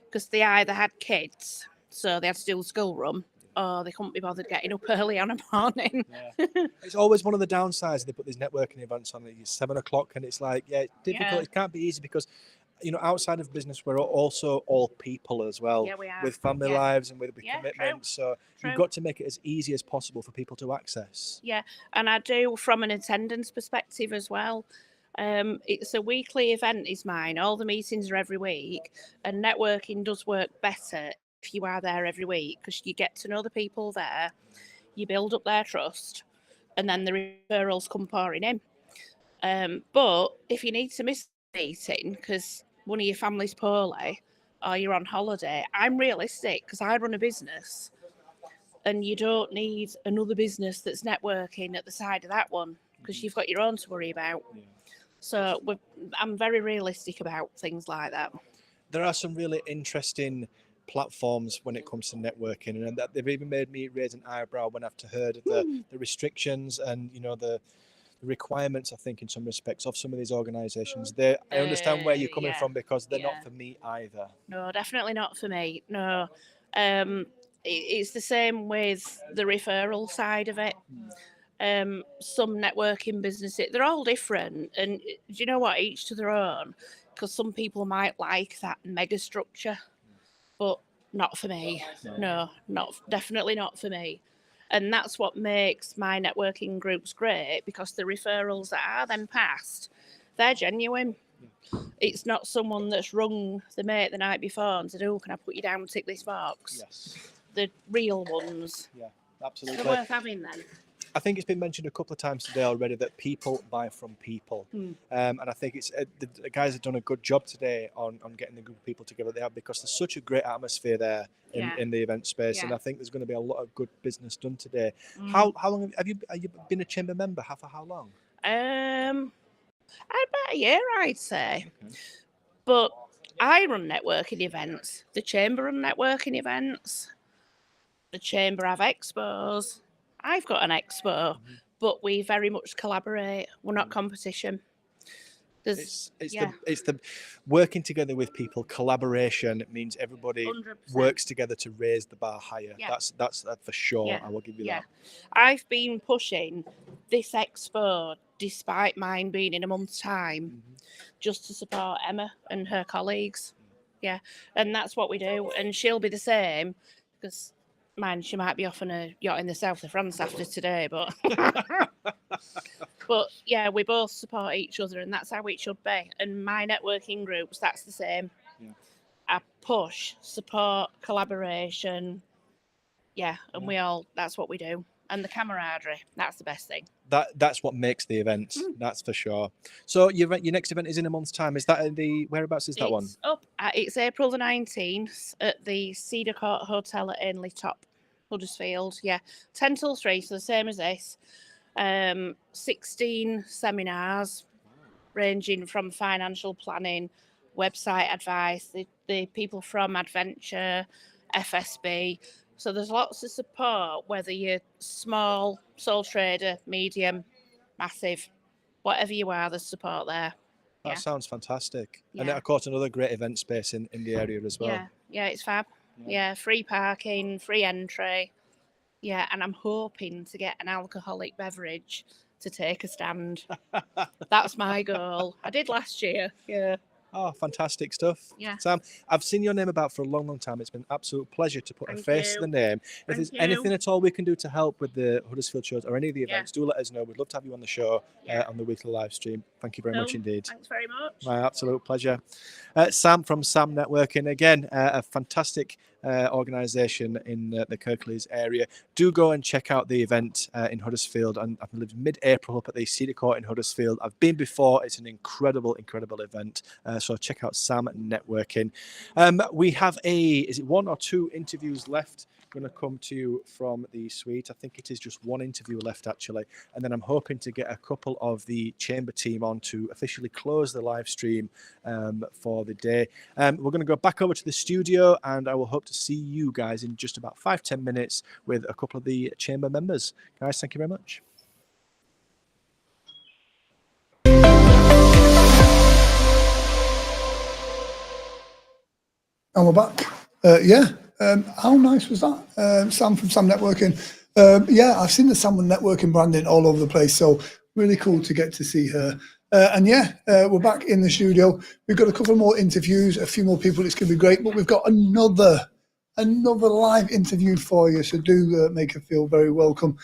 because they either had kids, so they had to do the school run, or they couldn't be bothered getting up early on a morning. It's always one of the downsides. They put these networking events on at 7 o'clock, and it's like, yeah, it's difficult. Yeah. It can't be easy because, outside of business, we're also all people as well, Yeah, we are. with family Yeah. lives and with Yeah, commitments. So True. you've got to make it as easy as possible for people to access. Yeah, and I do from an attendance perspective as well. It's a weekly event is mine. All the meetings are every week, and networking does work better if you are there every week because you get to know the people there, you build up their trust, and then the referrals come pouring in. But if you need to miss a meeting because one of your family's poorly or you're on holiday, I'm realistic because I run a business. And you don't need another business that's networking at the side of that one because you've got your own to worry about. Yeah. So I'm very realistic about things like that. There are some really interesting platforms when it comes to networking, and that they've even made me raise an eyebrow when I've heard of the restrictions and the requirements, I think, in some respects of some of these organisations. I understand where you're coming from because they're not for me either. No, definitely not for me. No. It's the same with the referral side of it. Some networking businesses, they're all different. And do you know what? Each to their own. Because some people might like that mega structure, but not for me. No, definitely not for me. And that's what makes my networking groups great because the referrals that are then passed, they're genuine. It's not someone that's rung the mate the night before and said, "Oh, can I put you down and tick this box?" Yes. The real ones. Yeah, absolutely. They're worth having then. I think it's been mentioned a couple of times today already that people buy from people. And I think it's the guys have done a good job today on getting the group of people together they have because there's such a great atmosphere there in the event space. And I think there's going to be a lot of good business done today. How long have you been a chamber member? For how long? About a year, I'd say. Okay. But I run networking events. The chamber run networking events. The chamber have expos. I've got an expo, but we very much collaborate. We're not competition. It's the working together with people. Collaboration means everybody 100%. Works together to raise the bar higher. Yeah. That's for sure. Yeah. I will give you that. I've been pushing this expo, despite mine being in a month's time, just to support Emma and her colleagues. Yeah, and that's what we do. And she'll be the same because she might be off on a yacht in the south of France after today, but but yeah, we both support each other, and that's how it should be. And my networking groups, that's the same. Yeah. I push, support, collaboration. Yeah, and we all, that's what we do. and the camaraderie. That's the best thing. That's what makes the event. That's for sure. So your next event is in a month's time. Is that in the whereabouts? Is that one? It's April the 19th at the Cedar Court Hotel at Ainley Top, Huddersfield. Yeah, 10 till 3, so the same as this. 16 seminars ranging from financial planning, website advice, the people from Adventure, FSB. So there's lots of support, whether you're small, sole trader, medium, massive, whatever you are, there's support there. That sounds fantastic. Yeah. And of course, another great event space in the area as well. Yeah, it's fab. Yeah, free parking, free entry. Yeah, and I'm hoping to get an alcoholic beverage to take a stand. That's my goal. I did last year. Yeah. Oh, fantastic stuff. Yeah. Sam, I've seen your name about for a long, long time. It's been an absolute pleasure to put a Thank face to you. the name. If Thank there's you. anything at all we can do to help with the Huddersfield shows or any of the events, do let us know. We'd love to have you on the show on the weekly live stream. Thank you very much indeed. Thanks very much. My absolute pleasure. Sam from Sam Networking, again, a fantastic organisation in the Kirklees area. Do go and check out the event in Huddersfield. And I've lived mid-April up at the Cedar Court in Huddersfield. I've been before. It's an incredible, incredible event. So check out Sam Networking. We have is it 1 or 2 interviews left? Going to come to you from the suite. I think it is just 1 interview left actually, and then I'm hoping to get a couple of the chamber team on to officially close the live stream for the day. We're going to go back over to the studio, and I will hope to see you guys in just about 5-10 minutes with a couple of the chamber members. Guys, thank you very much. And we're back. How nice was that? Sam from Sam Networking. I've seen the Sam Networking branding all over the place, so really cool to get to see her. We're back in the studio. We've got a couple more interviews, a few more people. It's going to be great, but we've got another live interview for you, so do make her feel very welcome.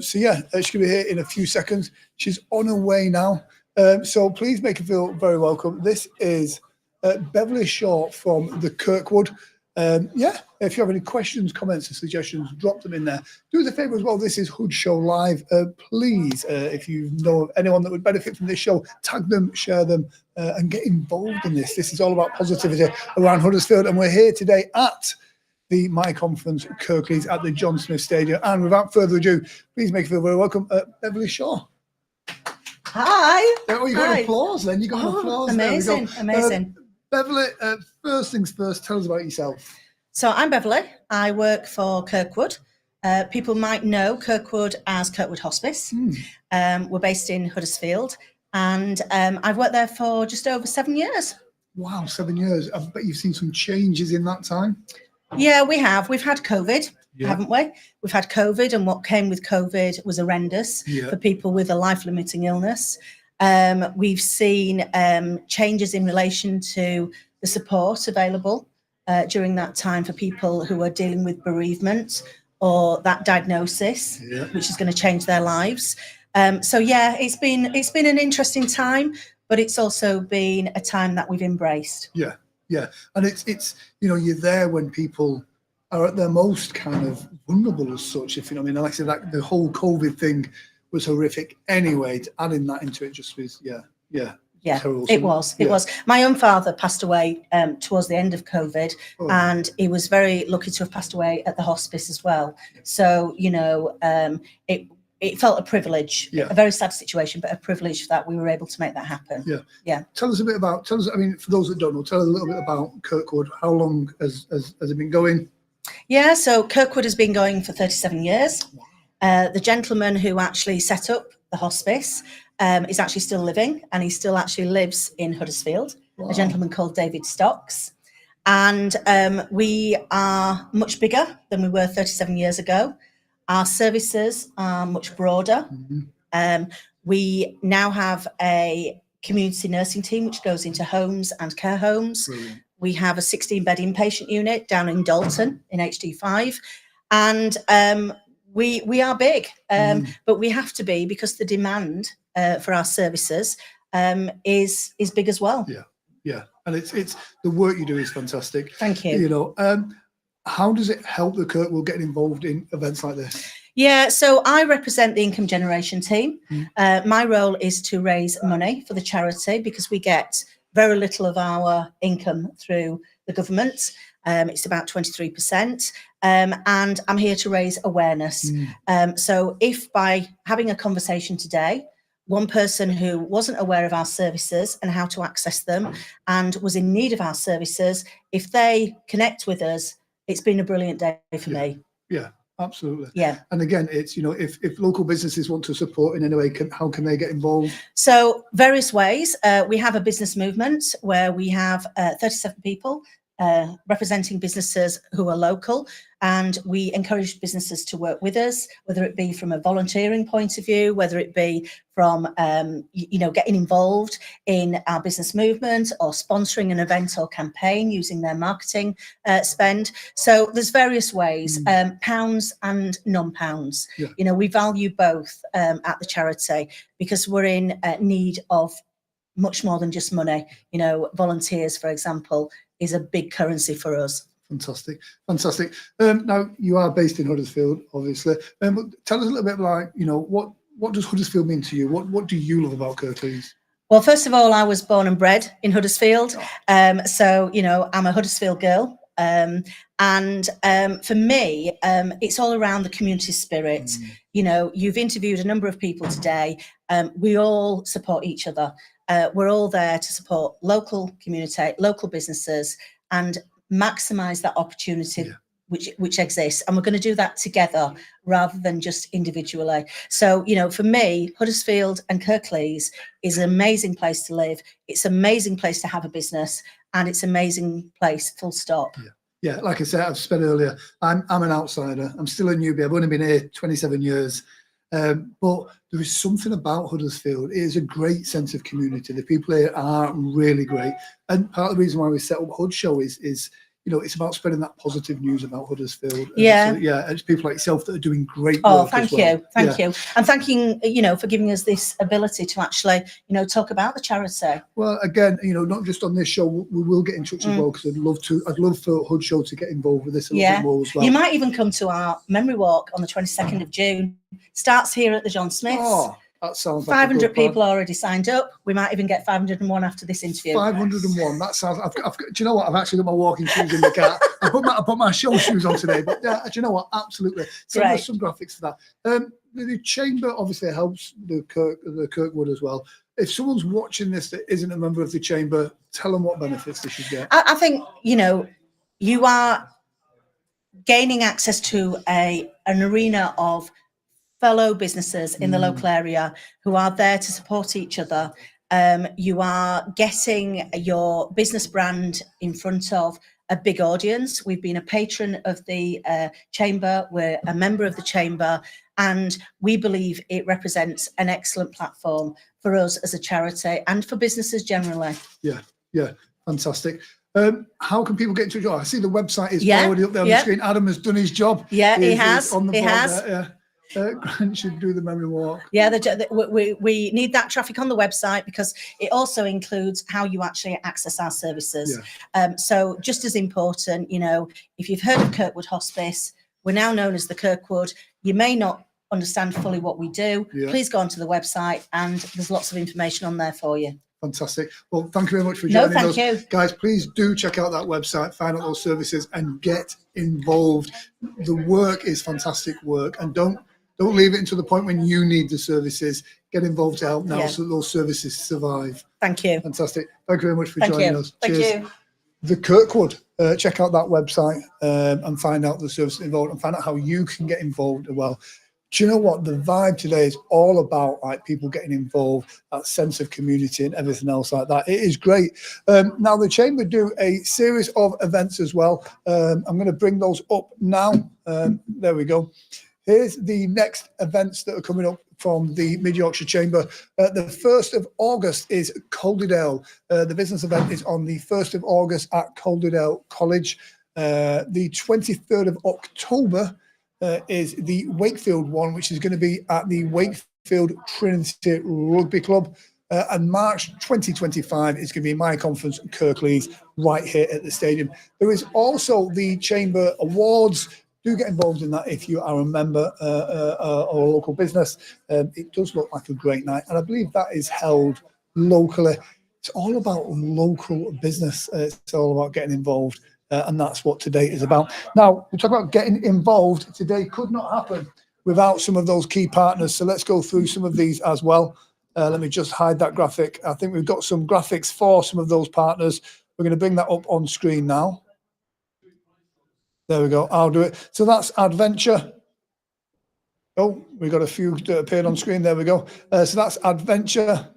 She's going to be here in a few seconds. She's on her way now, so please make her feel very welcome. This is Beverly Shaw from the Kirkwood. If you have any questions, comments, or suggestions, drop them in there. Do us a favour as well. This is Hood Show Live. Please, if you know of anyone that would benefit from this show, tag them, share them, and get involved in this. This is all about positivity around Huddersfield, and we're here today at the MyConference Kirklees at the John Smith Stadium. And without further ado, please make you feel very welcome, Beverly Shaw. Hi. Oh, you got an applause then. You got an applause. Amazing. Beverly, first things first, tell us about yourself. So I'm Beverly. I work for Kirkwood. People might know Kirkwood as Kirkwood Hospice. We're based in Huddersfield, and I've worked there for just over 7 years. Wow, 7 years. I bet you've seen some changes in that time. Yeah, we have. We've had COVID, haven't we? We've had COVID, and what came with COVID was horrendous for people with a life-limiting illness. We've seen changes in relation to the support available during that time for people who are dealing with bereavement or that diagnosis, which is going to change their lives. It's been an interesting time, but it's also been a time that we've embraced. Yeah, and it's you're there when people are at their most kind of vulnerable as such. If you know what I mean, like I said, that the whole COVID thing was horrific. Anyway, adding that into it just was terrible. It was. My own father passed away towards the end of COVID, and he was very lucky to have passed away at the hospice as well. So it felt a privilege, a very sad situation, but a privilege that we were able to make that happen. Yeah. Tell us a bit about, for those that don't know, tell us a little bit about Kirkwood. How long has it been going? Yeah, so Kirkwood has been going for 37 years. The gentleman who actually set up the hospice is actually still living, and he still actually lives in Huddersfield, a gentleman called David Stocks. And we are much bigger than we were 37 years ago. Our services are much broader. We now have a community nursing team, which goes into homes and care homes. Brilliant. We have a 16-bed inpatient unit down in Dalton in HD5. And we are big, but we have to be, because the demand for our services is big as well. Yeah. And it's the work you do is fantastic. Thank you. How does it help the Kirkwood getting involved in events like this? Yeah, so I represent the income generation team. My role is to raise money for the charity because we get very little of our income through the government. It's about 23%. And I'm here to raise awareness. So if by having a conversation today, one person who wasn't aware of our services and how to access them and was in need of our services, if they connect with us, it's been a brilliant day for me. Yeah, absolutely. Yeah. And again, it's, you know, if local businesses want to support in any way, how can they get involved? So various ways. We have a business movement where we have 37 people representing businesses who are local, and we encourage businesses to work with us, whether it be from a volunteering point of view, whether it be from getting involved in our business movement or sponsoring an event or campaign using their marketing spend. So there's various ways, pounds and non-pounds. Yeah. You know, we value both at the charity because we're in need of much more than just money. You know, volunteers, for example, is a big currency for us. Fantastic, fantastic. Now you are based in Huddersfield, obviously. But tell us a little bit like, you know, what does Huddersfield mean to you? What do you love about Kirklees? Well, first of all, I was born and bred in Huddersfield, so you know I'm a Huddersfield girl. And for me, it's all around the community spirit. You know, you've interviewed a number of people today. We all support each other. We're all there to support local community, local businesses, and maximise that opportunity which exists. And we're going to do that together rather than just individually. So, you know, for me, Huddersfield and Kirklees is an amazing place to live. It's an amazing place to have a business, and it's an amazing place, full stop. Yeah, like I said, I've said earlier, I'm an outsider. I'm still a newbie. I've only been here 27 years. But there is something about Huddersfield. It is a great sense of community. The people here are really great. And part of the reason why we set up Hud Show is you know, it's about spreading that positive news about Huddersfield. Yeah. So, yeah, it's people like yourself that are doing great Oh, work. thank as well. you. Thank you. And thanking, you know, for giving us this ability to actually, you know, talk about the charity. Well, again, you know, not just on this show, we will get in touch as well, because I'd love for Hud Show to get involved with this a little bit more as well. You might even come to our memory walk on the 22nd of June. Starts here at the John Smiths. Oh, that sounds like 500 people already signed up. We might even get 501 after this interview. 501. That sounds. Do you know what? I've actually got my walking shoes in the car. I put my show shoes on today. But yeah, do you know what? Absolutely. So there's some graphics for that. The chamber obviously helps the Kirkwood as well. If someone's watching this that isn't a member of the chamber, tell them what benefits they should get. I think, you know, you are gaining access to an arena of fellow businesses in the local area who are there to support each other. You are getting your business brand in front of a big audience. We've been a patron of the chamber. We're a member of the chamber, and we believe it represents an excellent platform for us as a charity and for businesses generally. Yeah, fantastic. How can people get in touch? Oh, I see the website is already up there on the screen. Adam has done his job. Yeah, he has. On the he board has. There, Grant should do the memory walk. Yeah, we need that traffic on the website because it also includes how you actually access our services. So just as important, you know, if you've heard of Kirkwood Hospice, we're now known as the Kirkwood. You may not understand fully what we do. Please go onto the website, and there's lots of information on there for you. Fantastic. Well, thank you very much for joining us. Thank you. Guys, please do check out that website, find out those services and get involved. The work is fantastic work, and don't leave it until the point when you need the services. Get involved to help now so that those services survive. Thank you. Fantastic. Thank you very much for joining us. Thank you. The Kirkwood. Check out that website and find out the services involved and find out how you can get involved as well. Do you know what? The vibe today is all about like people getting involved, that sense of community and everything else like that. It is great. Now the chamber do a series of events as well. I'm going to bring those up now. There we go. Here's the next events that are coming up from the Mid Yorkshire Chamber. The 1st of August is Calderdale. The business event is on the 1st of August at Calderdale College. The 23rd of October is the Wakefield one, which is going to be at the Wakefield Trinity Rugby Club. And March 2025 is going to be MyConference Kirklees right here at the stadium. There is also the Chamber Awards do get involved in that if you are a member or a local business. It does look like a great night, and I believe that is held locally. It's all about local business. It's all about getting involved, and that's what today is about. Now, we talk about getting involved. Today could not happen without some of those key partners. So let's go through some of these as well. Let me just hide that graphic. I think we've got some graphics for some of those partners. We're going to bring that up on screen now. There we go. I'll do it. So that's Adventure. Oh, we got a few that appeared on screen. There we go. So that's Adventure.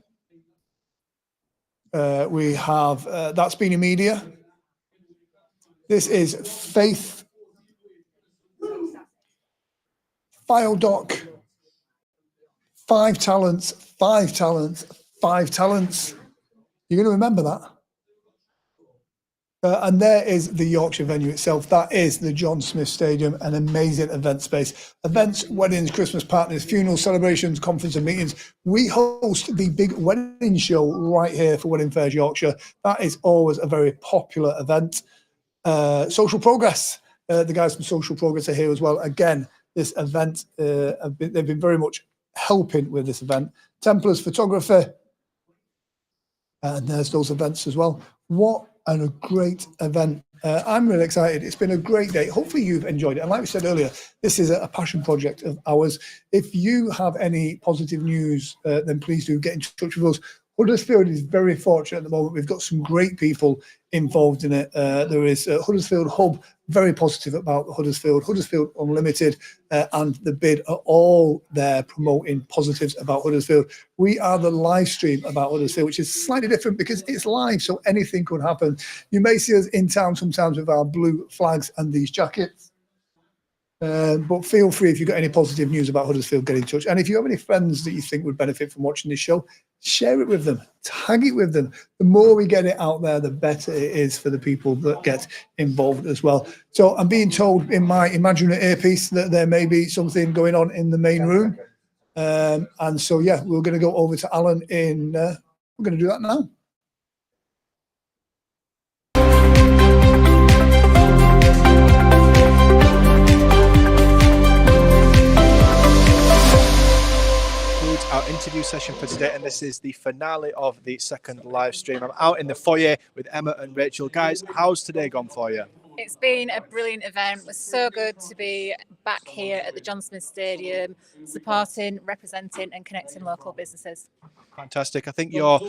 We have That's Beanie Media. This is Faith. FileDoc. 5 talents, 5 talents, 5 talents. You're going to remember that. And there is the Yorkshire venue itself. That is the John Smith Stadium, an amazing event space. Events, weddings, Christmas parties, funerals, celebrations, conference and meetings. We host the big wedding show right here for Wedding Fairs Yorkshire. That is always a very popular event. Social Progress. The guys from Social Progress are here as well. Again, this event, they've been very much helping with this event. Templars Photography. And there's those events as well. What a great event. I'm really excited. It's been a great day. Hopefully you've enjoyed it. And like we said earlier, this is a passion project of ours. If you have any positive news, then please do get in touch with us. Huddersfield is very fortunate at the moment. We've got some great people involved in it. There is Huddersfield Hub, very positive about Huddersfield. Huddersfield Unlimited and The Bid are all there promoting positives about Huddersfield. We are the live stream about Huddersfield, which is slightly different because it's live, so anything could happen. You may see us in town sometimes with our blue flags and these jackets. But feel free, if you've got any positive news about Huddersfield, get in touch. And if you have any friends that you think would benefit from watching this show, share it with them, tag it with them. The more we get it out there, the better it is for the people that get involved as well. So I'm being told in my imaginary earpiece that there may be something going on in the main room. And so, yeah, we're going to go over to Alan we're going to do that now. Our interview session for today, and this is the finale of the second live stream. I'm out in the foyer with Emma and Rachel. Guys, how's today gone for you? It's been a brilliant event. It was so good to be back here at the John Smith Stadium, supporting, representing and connecting local businesses. Fantastic. I think your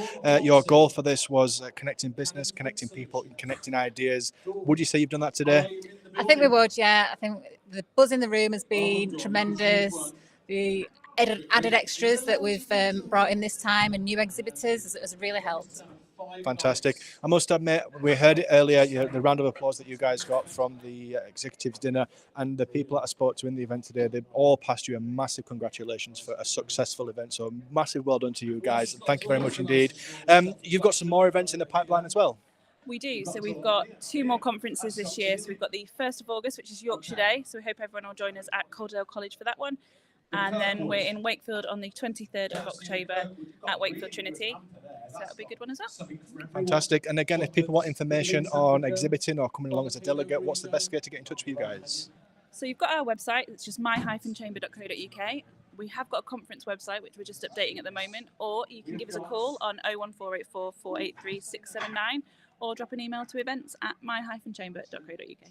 goal for this was connecting business, connecting people, connecting ideas. Would you say you've done that today? I think we would, yeah. I think the buzz in the room has been tremendous. The added extras that we've brought in this time and new exhibitors has really helped. Fantastic. I must admit, we heard it earlier, the round of applause that you guys got from the executives dinner and the people that I spoke to in the event today. They've all passed you a massive congratulations for a successful event. So massive well done to you guys. Thank you very much indeed. You've got some more events in the pipeline as well. We do. So we've got 2 more conferences this year. So we've got the 1st of August, which is Yorkshire Day. So we hope everyone will join us at Calderdale College for that one. And then we're in Wakefield on the 23rd of October at Wakefield Trinity. So that'll be a good one as well. Fantastic. And again, if people want information on exhibiting or coming along as a delegate, what's the best way to get in touch with you guys? So you've got our website. It's just my-chamber.co.uk. We have got a conference website, which we're just updating at the moment. Or you can give us a call on 01484 483 679 or drop an email to events@my-chamber.co.uk.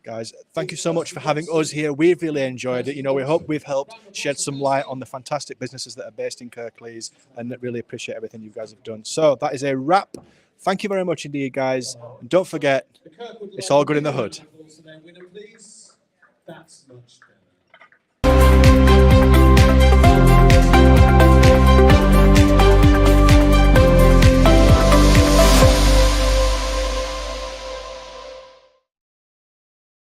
Guys, thank you so much for having us here. We've really enjoyed it. We hope we've helped shed some light on the fantastic businesses that are based in Kirklees, and really appreciate everything you guys have done. So that is a wrap. Thank you very much indeed, guys. And don't forget, it's all good in the hood.